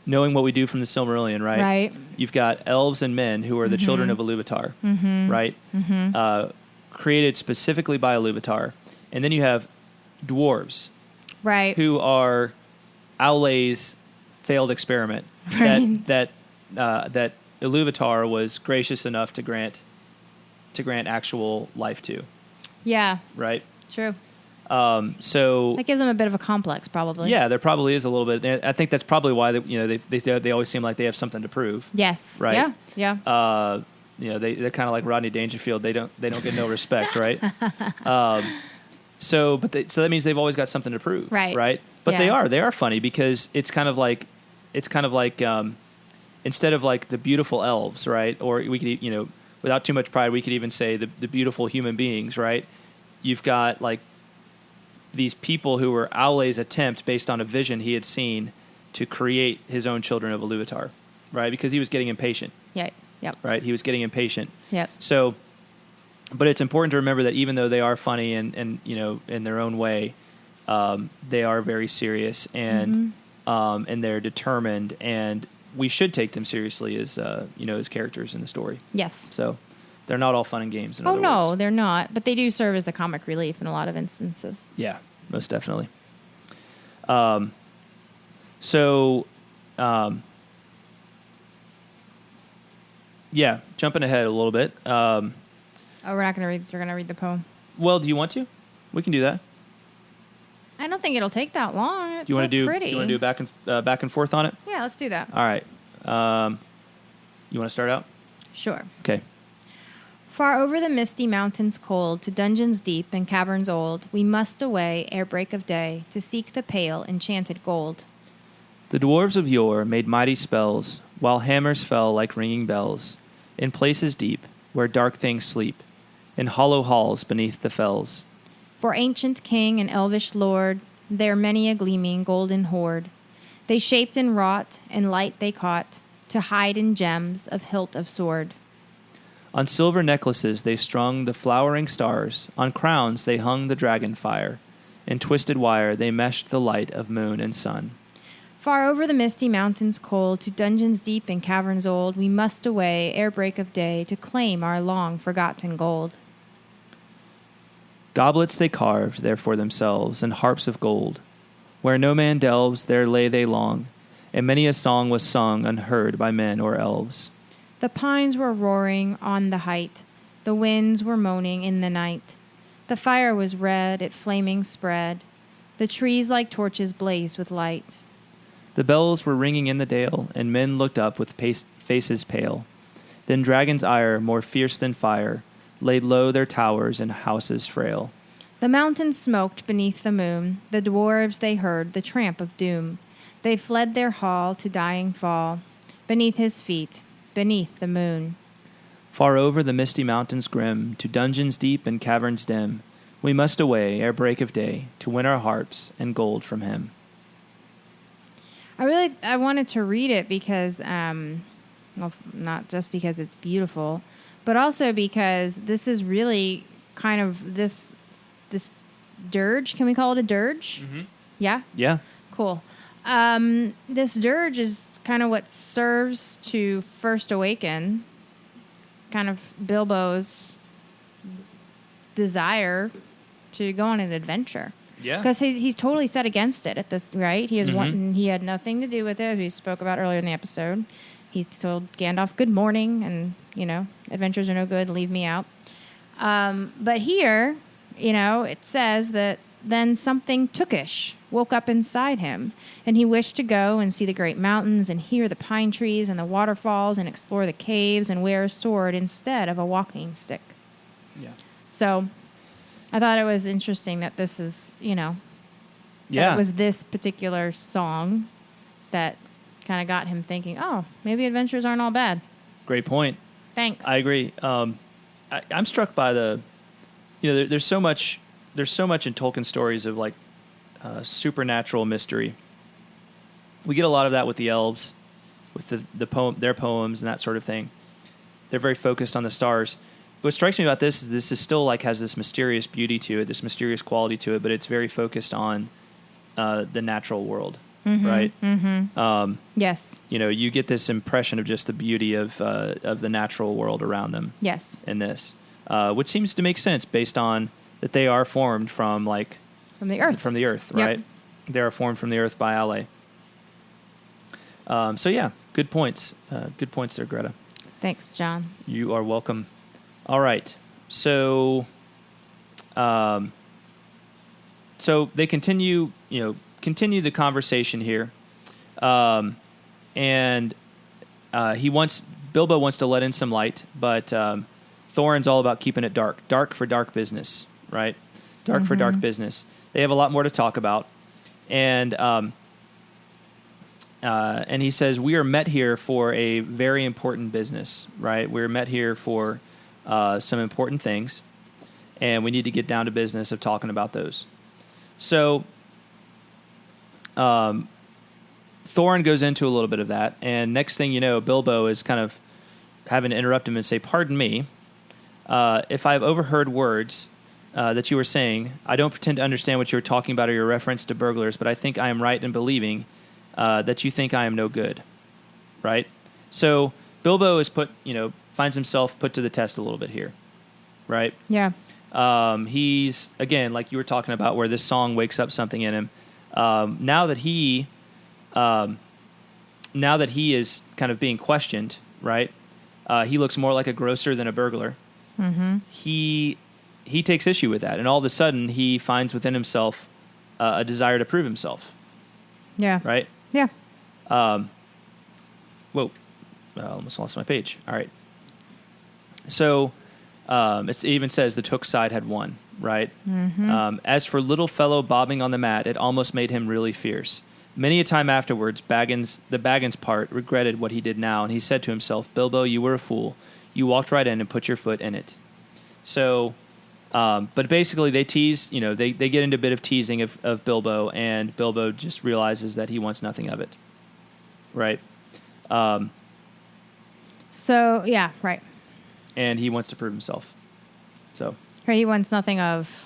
Speaker 1: knowing what we do from the Silmarillion, right?
Speaker 2: Right.
Speaker 1: You've got elves and men who are the children of Iluvatar, right? Mm-hmm. Created specifically by Iluvatar, and then you have dwarves,
Speaker 2: right?
Speaker 1: Who are Aule's failed experiment that Iluvatar was gracious enough to grant actual life to.
Speaker 2: Yeah.
Speaker 1: Right.
Speaker 2: True.
Speaker 1: So
Speaker 2: that gives them a bit of a complex, probably.
Speaker 1: Yeah, there probably is a little bit. I think that's probably why they always seem like they have something to prove.
Speaker 2: Yes.
Speaker 1: Right.
Speaker 2: Yeah.
Speaker 1: They're kind of like Rodney Dangerfield. They don't get no respect, right? So that means they've always got something to prove,
Speaker 2: right?
Speaker 1: Right. But they are funny because it's kind of like instead of like the beautiful elves, right? Or we could without too much pride, we could even say the beautiful human beings, right? You've got like these people who were Aule's attempt based on a vision he had seen to create his own children of Iluvatar, right? Because he was getting impatient.
Speaker 2: Yeah. Yep.
Speaker 1: Right? He was getting impatient.
Speaker 2: Yep.
Speaker 1: So, but it's important to remember that even though they are funny and in their own way, they are very serious and they're determined, and we should take them seriously as characters in the story.
Speaker 2: Yes.
Speaker 1: So they're not all fun and games.
Speaker 2: Oh, no, they're not. But they do serve as the comic relief in a lot of instances.
Speaker 1: Yeah, most definitely. Jumping ahead a little bit.
Speaker 2: We're not going to read. You're going to read the poem.
Speaker 1: Well, do you want to? We can do that.
Speaker 2: I don't think it'll take that long. It's
Speaker 1: pretty. You want to do back and forth on it?
Speaker 2: Yeah, let's do that.
Speaker 1: All right. You want to start out?
Speaker 2: Sure.
Speaker 1: Okay.
Speaker 2: Far over the misty mountains cold, to dungeons deep and caverns old, we must away ere break of day, to seek the pale enchanted gold.
Speaker 1: The dwarves of yore made mighty spells, while hammers fell like ringing bells, in places deep, where dark things sleep, in hollow halls beneath the fells.
Speaker 2: For ancient king and elvish lord, there many a gleaming golden hoard, they shaped and wrought, and light they caught, to hide in gems of hilt of sword.
Speaker 1: On silver necklaces they strung the flowering stars, on crowns they hung the dragon fire, in twisted wire they meshed the light of moon and sun.
Speaker 2: Far over the misty mountains cold, to dungeons deep and caverns old, we must away ere break of day, to claim our long forgotten gold.
Speaker 1: Goblets they carved there for themselves, and harps of gold. Where no man delves, there lay they long, and many a song was sung unheard by men or elves.
Speaker 2: The pines were roaring on the height, the winds were moaning in the night. The fire was red, it flaming spread, the trees like torches blazed with light.
Speaker 1: The bells were ringing in the dale, and men looked up with faces pale. Then dragon's ire, more fierce than fire, laid low their towers and houses frail.
Speaker 2: The mountains smoked beneath the moon, the dwarves they heard the tramp of doom. They fled their hall to dying fall, beneath his feet, beneath the moon.
Speaker 1: Far over the misty mountains grim, to dungeons deep and caverns dim, we must away ere break of day, to win our harps and gold from him.
Speaker 2: I wanted to read it because, not just because it's beautiful, but also because this is really kind of this dirge. Can we call it a dirge?
Speaker 1: Mm-hmm.
Speaker 2: Yeah?
Speaker 1: Yeah.
Speaker 2: Cool. This dirge is kind of what serves to first awaken kind of Bilbo's desire to go on an adventure.
Speaker 1: Yeah.
Speaker 2: Because he's totally set against it at this, right? He has he had nothing to do with it, as we spoke about earlier in the episode. He told Gandalf, good morning, and, adventures are no good, leave me out. But here, it says that then something tookish woke up inside him, and he wished to go and see the great mountains and hear the pine trees and the waterfalls and explore the caves and wear a sword instead of a walking stick. Yeah. So I thought it was interesting that this is,
Speaker 1: Yeah.
Speaker 2: It was this particular song that kind of got him thinking, oh, maybe adventures aren't all bad.
Speaker 1: Great point.
Speaker 2: Thanks.
Speaker 1: I agree. I'm struck by there's so much in Tolkien stories of like supernatural mystery. We get a lot of that with the elves, with their poems and that sort of thing. They're very focused on the stars. What strikes me about this is still like has this mysterious beauty to it, this mysterious quality to it, but it's very focused on the natural world, right?
Speaker 2: Mm-hmm. Yes.
Speaker 1: You get this impression of just the beauty of the natural world around them.
Speaker 2: Yes.
Speaker 1: In this, which seems to make sense based on that they are formed from
Speaker 2: the earth.
Speaker 1: From the earth,
Speaker 2: Yep.
Speaker 1: right? They are formed from the earth by Ale. So yeah, good points. Good points there, Greta.
Speaker 2: Thanks, John.
Speaker 1: You are welcome. All right. So they continue the conversation here. And Bilbo wants to let in some light, but Thorin's all about keeping it dark. Dark for dark business, right? Dark for dark business. They have a lot more to talk about. And he says, we are met here for a very important business, right? We're met here for some important things, and we need to get down to business of talking about those. So Thorin goes into a little bit of that, and next thing you know, Bilbo is kind of having to interrupt him and say, pardon me, if I've overheard words that you were saying, I don't pretend to understand what you were talking about or your reference to burglars, but I think I am right in believing that you think I am no good, right? So Bilbo is finds himself put to the test a little bit here, right?
Speaker 2: Yeah.
Speaker 1: He's, again, like you were talking about, where this song wakes up something in him. Now that he is kind of being questioned, right? He looks more like a grocer than a burglar.
Speaker 2: Mm-hmm.
Speaker 1: He takes issue with that, and all of a sudden he finds within himself a desire to prove himself.
Speaker 2: Yeah.
Speaker 1: Right?
Speaker 2: Yeah.
Speaker 1: Whoa. I almost lost my page. All right. So it even says the Took side had won, right?
Speaker 2: Mm-hmm.
Speaker 1: As for little fellow bobbing on the mat, it almost made him really fierce. Many a time afterwards, the Baggins part regretted what he did now, and he said to himself, Bilbo, you were a fool. You walked right in and put your foot in it. So, but basically they tease, they get into a bit of teasing of Bilbo, and Bilbo just realizes that he wants nothing of it. Right?
Speaker 2: So, yeah, right.
Speaker 1: And he wants to prove himself. So.
Speaker 2: Right, he wants nothing of...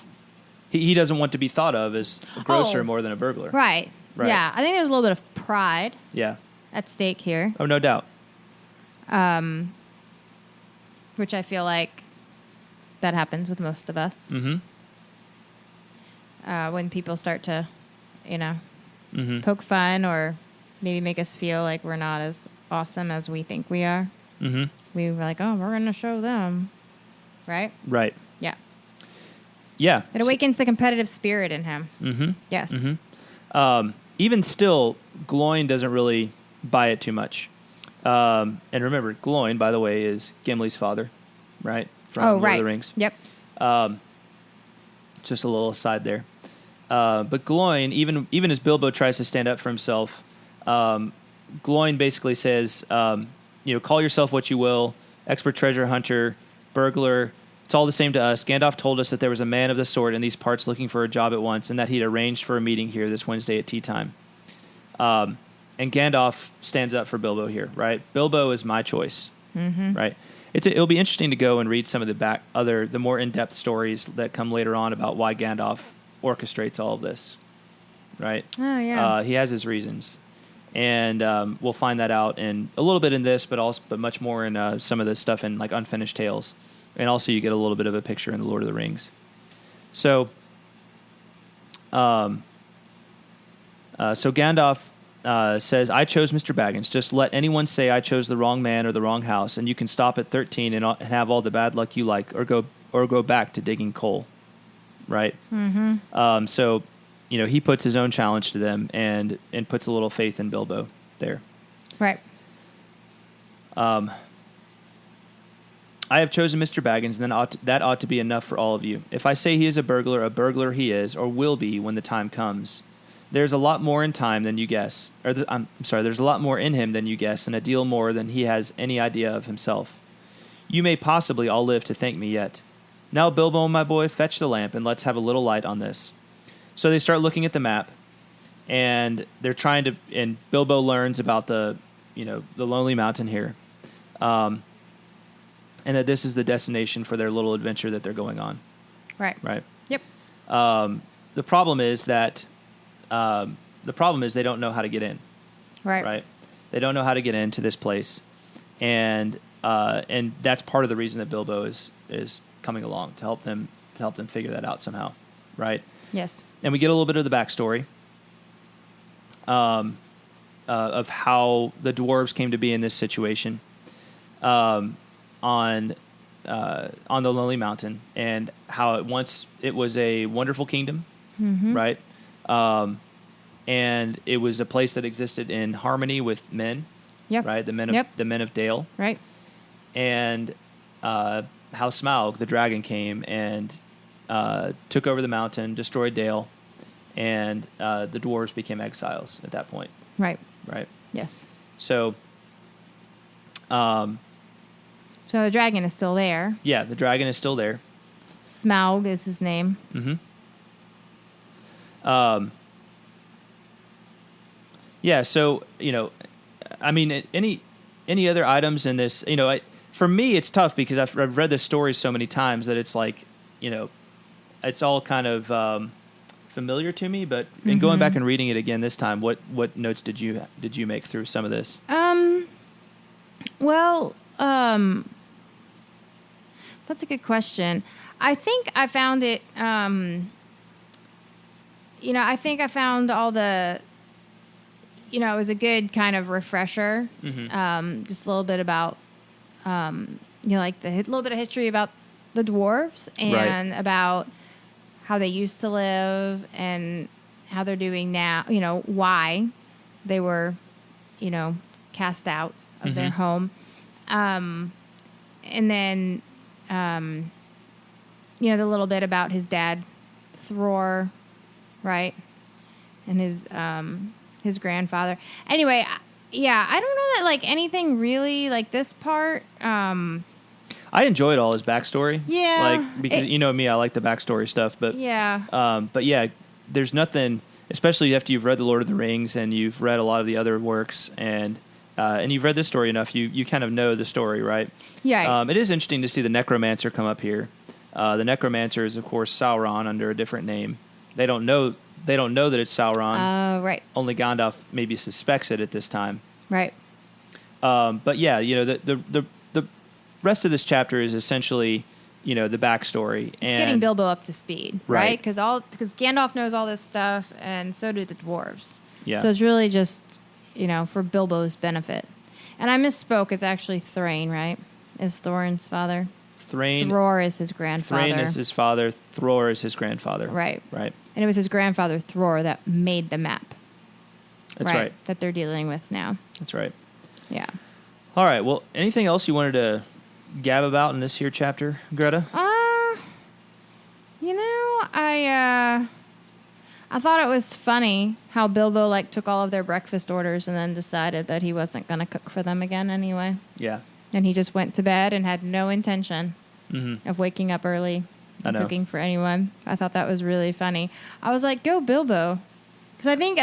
Speaker 1: He doesn't want to be thought of as a grocer more than a burglar.
Speaker 2: Right. Yeah, I think there's a little bit of pride at stake here.
Speaker 1: Oh, no doubt.
Speaker 2: Which I feel like that happens with most of us.
Speaker 1: Mm-hmm.
Speaker 2: When people start to,
Speaker 1: mm-hmm.
Speaker 2: poke fun or maybe make us feel like we're not as awesome as we think we are.
Speaker 1: Mm-hmm.
Speaker 2: We were like, oh, we're going to show them. Right?
Speaker 1: Right.
Speaker 2: Yeah.
Speaker 1: Yeah.
Speaker 2: It awakens the competitive spirit in him.
Speaker 1: Mm-hmm.
Speaker 2: Yes.
Speaker 1: Mm-hmm. Even still, Gloin doesn't really buy it too much. And remember, Gloin, by the way, is Gimli's father, right? From Lord of the Rings.
Speaker 2: Yep.
Speaker 1: Just a little aside there. But Gloin, even as Bilbo tries to stand up for himself, Gloin basically says, call yourself what you will, expert treasure hunter, burglar, it's all the same to us. Gandalf told us that there was a man of the sort in these parts looking for a job at once, and that he'd arranged for a meeting here this Wednesday at tea time. And Gandalf stands up for Bilbo here, right? Bilbo is my choice, right? It'll be interesting to go and read some of the more in-depth stories that come later on about why Gandalf orchestrates all of this, right?
Speaker 2: Oh, yeah.
Speaker 1: He has his reasons. And we'll find that out in a little bit in this, but much more in some of the stuff in like Unfinished Tales. And also you get a little bit of a picture in The Lord of the Rings. So Gandalf says, I chose Mr. Baggins. Just let anyone say I chose the wrong man or the wrong house, and you can stop at 13 and have all the bad luck you like, or go back to digging coal. Right?
Speaker 2: Mm-hmm.
Speaker 1: So, he puts his own challenge to them and puts a little faith in Bilbo there.
Speaker 2: Right.
Speaker 1: I have chosen Mr. Baggins, and then that ought to be enough for all of you. If I say he is a burglar he is, or will be when the time comes. There's a lot more in time than you guess. There's a lot more in him than you guess, and a deal more than he has any idea of himself. You may possibly all live to thank me yet. Now, Bilbo, my boy, fetch the lamp, and let's have a little light on this. So they start looking at the map, and they're trying to... And Bilbo learns about the Lonely Mountain here. And that this is the destination for their little adventure that they're going on.
Speaker 2: Right.
Speaker 1: Right.
Speaker 2: Yep.
Speaker 1: The problem is they don't know how to get in.
Speaker 2: Right.
Speaker 1: Right. They don't know how to get into this place, and that's part of the reason that Bilbo is coming along to help them figure that out somehow. Right.
Speaker 2: Yes.
Speaker 1: And we get a little bit of the backstory of how the dwarves came to be in this situation on the Lonely Mountain, and how once it was a wonderful kingdom, right? And it was a place that existed in harmony with men, right? The men of Dale,
Speaker 2: right?
Speaker 1: And how Smaug, the dragon, came and took over the mountain, destroyed Dale, and the dwarves became exiles at that point.
Speaker 2: Right.
Speaker 1: Right.
Speaker 2: Yes.
Speaker 1: So
Speaker 2: the dragon is still there.
Speaker 1: Yeah, the dragon is still there.
Speaker 2: Smaug is his name.
Speaker 1: Mm-hmm. Yeah, so, I mean, any other items in this, for me, it's tough because I've read this story so many times that it's like, it's all kind of familiar to me, but in going back and reading it again this time, what notes did you make through some of this?
Speaker 2: That's a good question. I think I found it, I think I found all the, it was a good kind of refresher. Just a little bit about, like the little bit of history about the dwarves and about how they used to live and how they're doing now, why they were, cast out of their home. And then, the little bit about his dad, Thror, right? And his grandfather. Anyway, I don't know that like anything really like this part.
Speaker 1: I enjoyed all his backstory.
Speaker 2: Yeah.
Speaker 1: Like, because you know me, I like the backstory stuff, but there's nothing, especially after you've read The Lord of the Rings and you've read a lot of the other works and you've read this story enough, you kind of know the story, right?
Speaker 2: Yeah.
Speaker 1: It is interesting to see the necromancer come up here. The necromancer is, of course, Sauron under a different name. They don't know that it's Sauron.
Speaker 2: Right.
Speaker 1: Only Gandalf maybe suspects it at this time.
Speaker 2: Right.
Speaker 1: But yeah, the rest of this chapter is essentially, the backstory.
Speaker 2: It's getting Bilbo up to speed,
Speaker 1: right?
Speaker 2: Because Gandalf knows all this stuff, and so do the dwarves.
Speaker 1: Yeah.
Speaker 2: So it's really just, for Bilbo's benefit. And I misspoke. It's actually Thrain, right? Is Thorin's father? Thror is his grandfather.
Speaker 1: Thrain is his father. Thror is his grandfather.
Speaker 2: Right.
Speaker 1: Right.
Speaker 2: And it was his grandfather, Thror, that made the map.
Speaker 1: That's right.
Speaker 2: That they're dealing with now.
Speaker 1: That's right.
Speaker 2: Yeah.
Speaker 1: All right. Well, anything else you wanted to gab about in this here chapter, Greta?
Speaker 2: I thought it was funny how Bilbo took all of their breakfast orders and then decided that he wasn't going to cook for them again anyway.
Speaker 1: Yeah.
Speaker 2: And he just went to bed and had no intention of waking up early and cooking for anyone. I thought that was really funny. I was like, go Bilbo. Because I think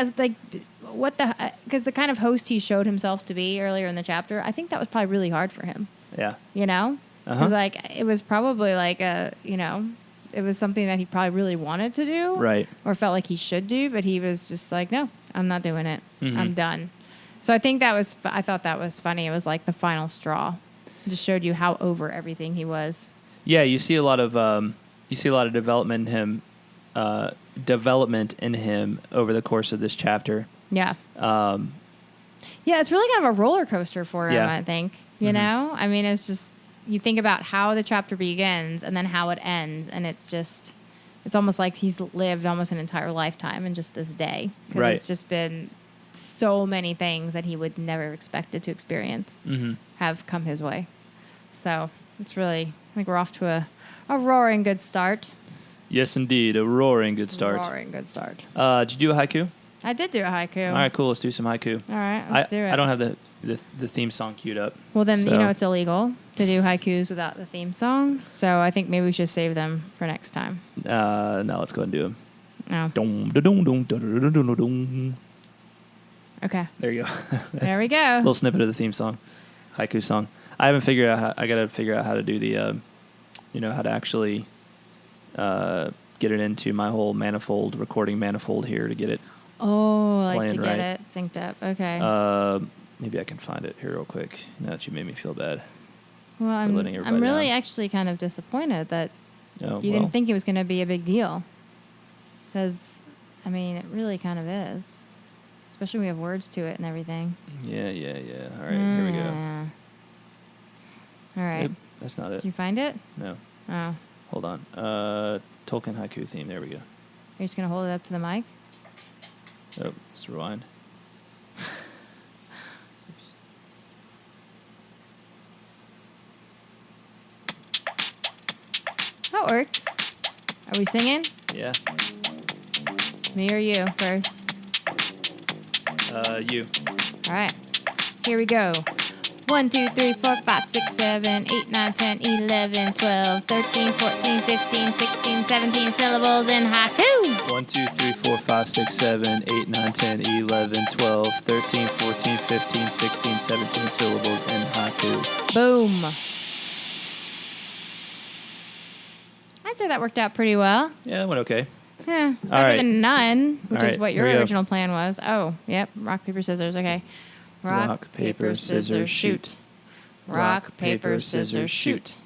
Speaker 2: because the kind of host he showed himself to be earlier in the chapter, I think that was probably really hard for him.
Speaker 1: Yeah.
Speaker 2: Because it was probably it was something that he probably really wanted to do.
Speaker 1: Right.
Speaker 2: Or felt like he should do, but he was just like, no, I'm not doing it. I'm done. So I think I thought that was funny. It was like the final straw. It just showed you how over everything he was.
Speaker 1: Yeah, you see a lot of development in him over the course of this chapter.
Speaker 2: Yeah. It's really kind of a roller coaster for him, I think. You know? I mean, it's just, you think about how the chapter begins and then how it ends, and it's almost like he's lived almost an entire lifetime in just this day. Because it's just been so many things that he would never have expected to experience have come his way. So it's really, I think we're off to a roaring good start.
Speaker 1: Yes, indeed. A roaring good start.
Speaker 2: Roaring good start.
Speaker 1: Did you do a haiku?
Speaker 2: I did do a haiku.
Speaker 1: All right, cool. Let's do some haiku.
Speaker 2: All right, let's do it.
Speaker 1: I don't have the theme song queued up.
Speaker 2: Well, then,
Speaker 1: so.
Speaker 2: it's illegal to do haikus without the theme song. So I think maybe we should save them for next time.
Speaker 1: No, let's go ahead and do them.
Speaker 2: Oh. Okay.
Speaker 1: There you go.
Speaker 2: There we go.
Speaker 1: A little snippet of the theme song, haiku song. I haven't figured out. I got to figure out how to do the, how to actually get it into my whole recording manifold here to get it.
Speaker 2: Oh, like
Speaker 1: playing
Speaker 2: to get
Speaker 1: right.
Speaker 2: it synced up. Okay.
Speaker 1: Maybe I can find it here real quick. Now that you made me feel bad.
Speaker 2: Well, I'm really
Speaker 1: down.
Speaker 2: actually kind of disappointed that
Speaker 1: Oh,
Speaker 2: you didn't think it was going to be a big deal. Because, it really kind of is. Especially when we have words to it and everything.
Speaker 1: Yeah. All right, here we go.
Speaker 2: All right.
Speaker 1: Yep, that's not it.
Speaker 2: Did you find it?
Speaker 1: No.
Speaker 2: Oh.
Speaker 1: Hold on. Tolkien haiku theme. There we go.
Speaker 2: You're just going to hold it up to the mic?
Speaker 1: Oh, let's rewind.
Speaker 2: That works. Are we singing?
Speaker 1: Yeah.
Speaker 2: Me or you first?
Speaker 1: You.
Speaker 2: All right. Here we go. 1, 2, 3, 4, 5, 6, 7, 8, 9, 10, 11, 12, 13, 14, 15, 16, 17 syllables in haiku.
Speaker 1: 1, 2, 3, 4, 5, 6, 7, 8, 9, 10, 11, 12, 13, 14, 15, 16, 17 syllables in haiku.
Speaker 2: Boom. I'd say that worked out pretty well.
Speaker 1: Yeah, that went okay.
Speaker 2: Yeah, it's
Speaker 1: All
Speaker 2: better
Speaker 1: right.
Speaker 2: than none, which
Speaker 1: All
Speaker 2: is
Speaker 1: right,
Speaker 2: what your
Speaker 1: here we go.
Speaker 2: original plan was. Oh, yep. Rock, paper, scissors. Okay.
Speaker 1: Rock, paper, scissors, shoot.
Speaker 2: Rock, paper, scissors, shoot.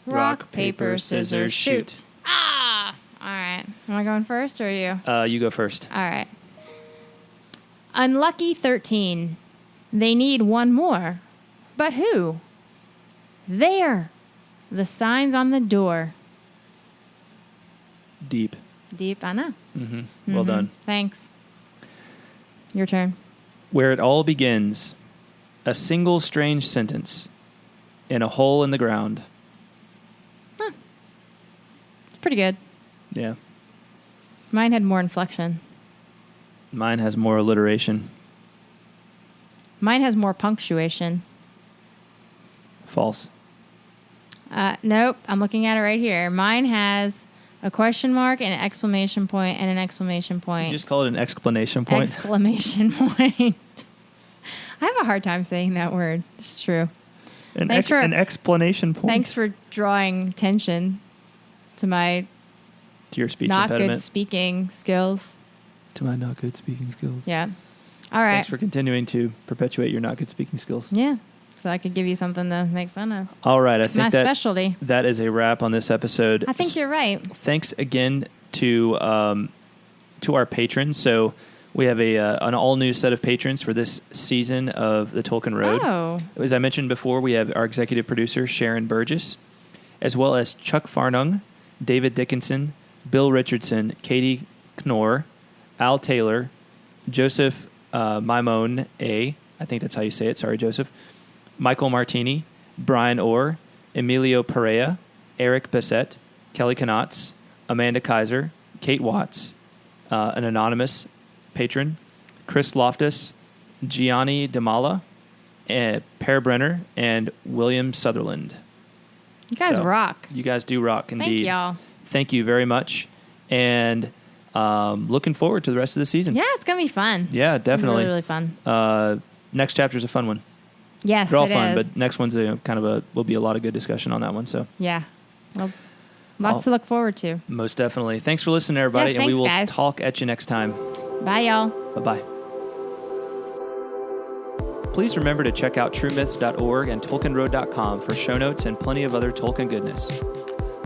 Speaker 2: Rock, paper, scissors, shoot. Ah! All right. Am I going first or you?
Speaker 1: You go first.
Speaker 2: All right. Unlucky 13. They need one more. But who? There. The signs on the door.
Speaker 1: Deep.
Speaker 2: Deep, I know.
Speaker 1: Mm-hmm. Well done.
Speaker 2: Thanks. Your turn.
Speaker 1: Where it all begins, a single strange sentence in a hole in the ground.
Speaker 2: Huh. It's pretty good.
Speaker 1: Yeah.
Speaker 2: Mine had more inflection.
Speaker 1: Mine has more alliteration.
Speaker 2: Mine has more punctuation.
Speaker 1: False.
Speaker 2: Nope. I'm looking at it right here. Mine has a question mark and an exclamation point and an exclamation point.
Speaker 1: You just call it an exclamation point?
Speaker 2: Exclamation point. I have a hard time saying that word. It's true.
Speaker 1: An explanation point?
Speaker 2: Thanks for drawing attention to my
Speaker 1: to your speech
Speaker 2: not
Speaker 1: impediment.
Speaker 2: good speaking skills.
Speaker 1: To my not good speaking skills.
Speaker 2: Yeah. All right.
Speaker 1: Thanks for continuing to perpetuate your not good speaking skills.
Speaker 2: Yeah. So I could give you something to make fun of.
Speaker 1: All right.
Speaker 2: It's my specialty.
Speaker 1: That is a wrap on this episode.
Speaker 2: I think you're right.
Speaker 1: Thanks again to our patrons. So we have an all-new set of patrons for this season of the Tolkien Road.
Speaker 2: Oh.
Speaker 1: As I mentioned before, we have our executive producer, Sharon Burgess, as well as Chuck Farnung, David Dickinson, Bill Richardson, Katie Knorr, Al Taylor, Joseph Maimone A. I think that's how you say it. Sorry, Joseph. Michael Martini, Brian Orr, Emilio Perea, Eric Bissett, Kelly Knotts, Amanda Kaiser, Kate Watts, an anonymous patron, Chris Loftus, Gianni Damala, Per Brenner, and William Sutherland.
Speaker 2: You guys rock.
Speaker 1: You guys do rock, indeed.
Speaker 2: Thank y'all.
Speaker 1: Thank you very much. And looking forward to the rest of the season.
Speaker 2: Yeah, it's going to be fun.
Speaker 1: Yeah, definitely.
Speaker 2: Really, really fun.
Speaker 1: Next chapter is a fun one.
Speaker 2: Yes,
Speaker 1: they're all
Speaker 2: it
Speaker 1: fun,
Speaker 2: is.
Speaker 1: but next one's will be a lot of good discussion on that one. So
Speaker 2: yeah, well, lots to look forward to.
Speaker 1: Most definitely. Thanks for listening, everybody,
Speaker 2: yes,
Speaker 1: and we will
Speaker 2: guys.
Speaker 1: talk at you next time.
Speaker 2: Bye, y'all.
Speaker 1: Bye-bye. Please remember to check out truemyths.org and TolkienRoad.com for show notes and plenty of other Tolkien goodness.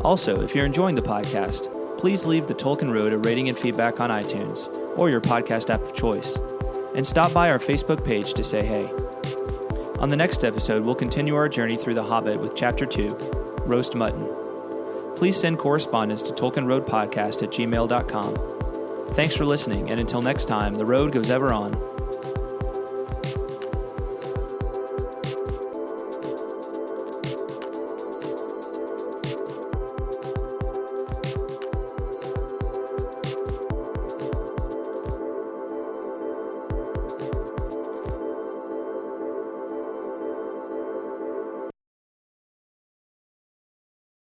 Speaker 1: Also, if you're enjoying the podcast, please leave the Tolkien Road a rating and feedback on iTunes or your podcast app of choice, and stop by our Facebook page to say hey. On the next episode, we'll continue our journey through The Hobbit with Chapter 2, Roast Mutton. Please send correspondence to TolkienRoadPodcast@gmail.com. Thanks for listening, and until next time, the road goes ever on.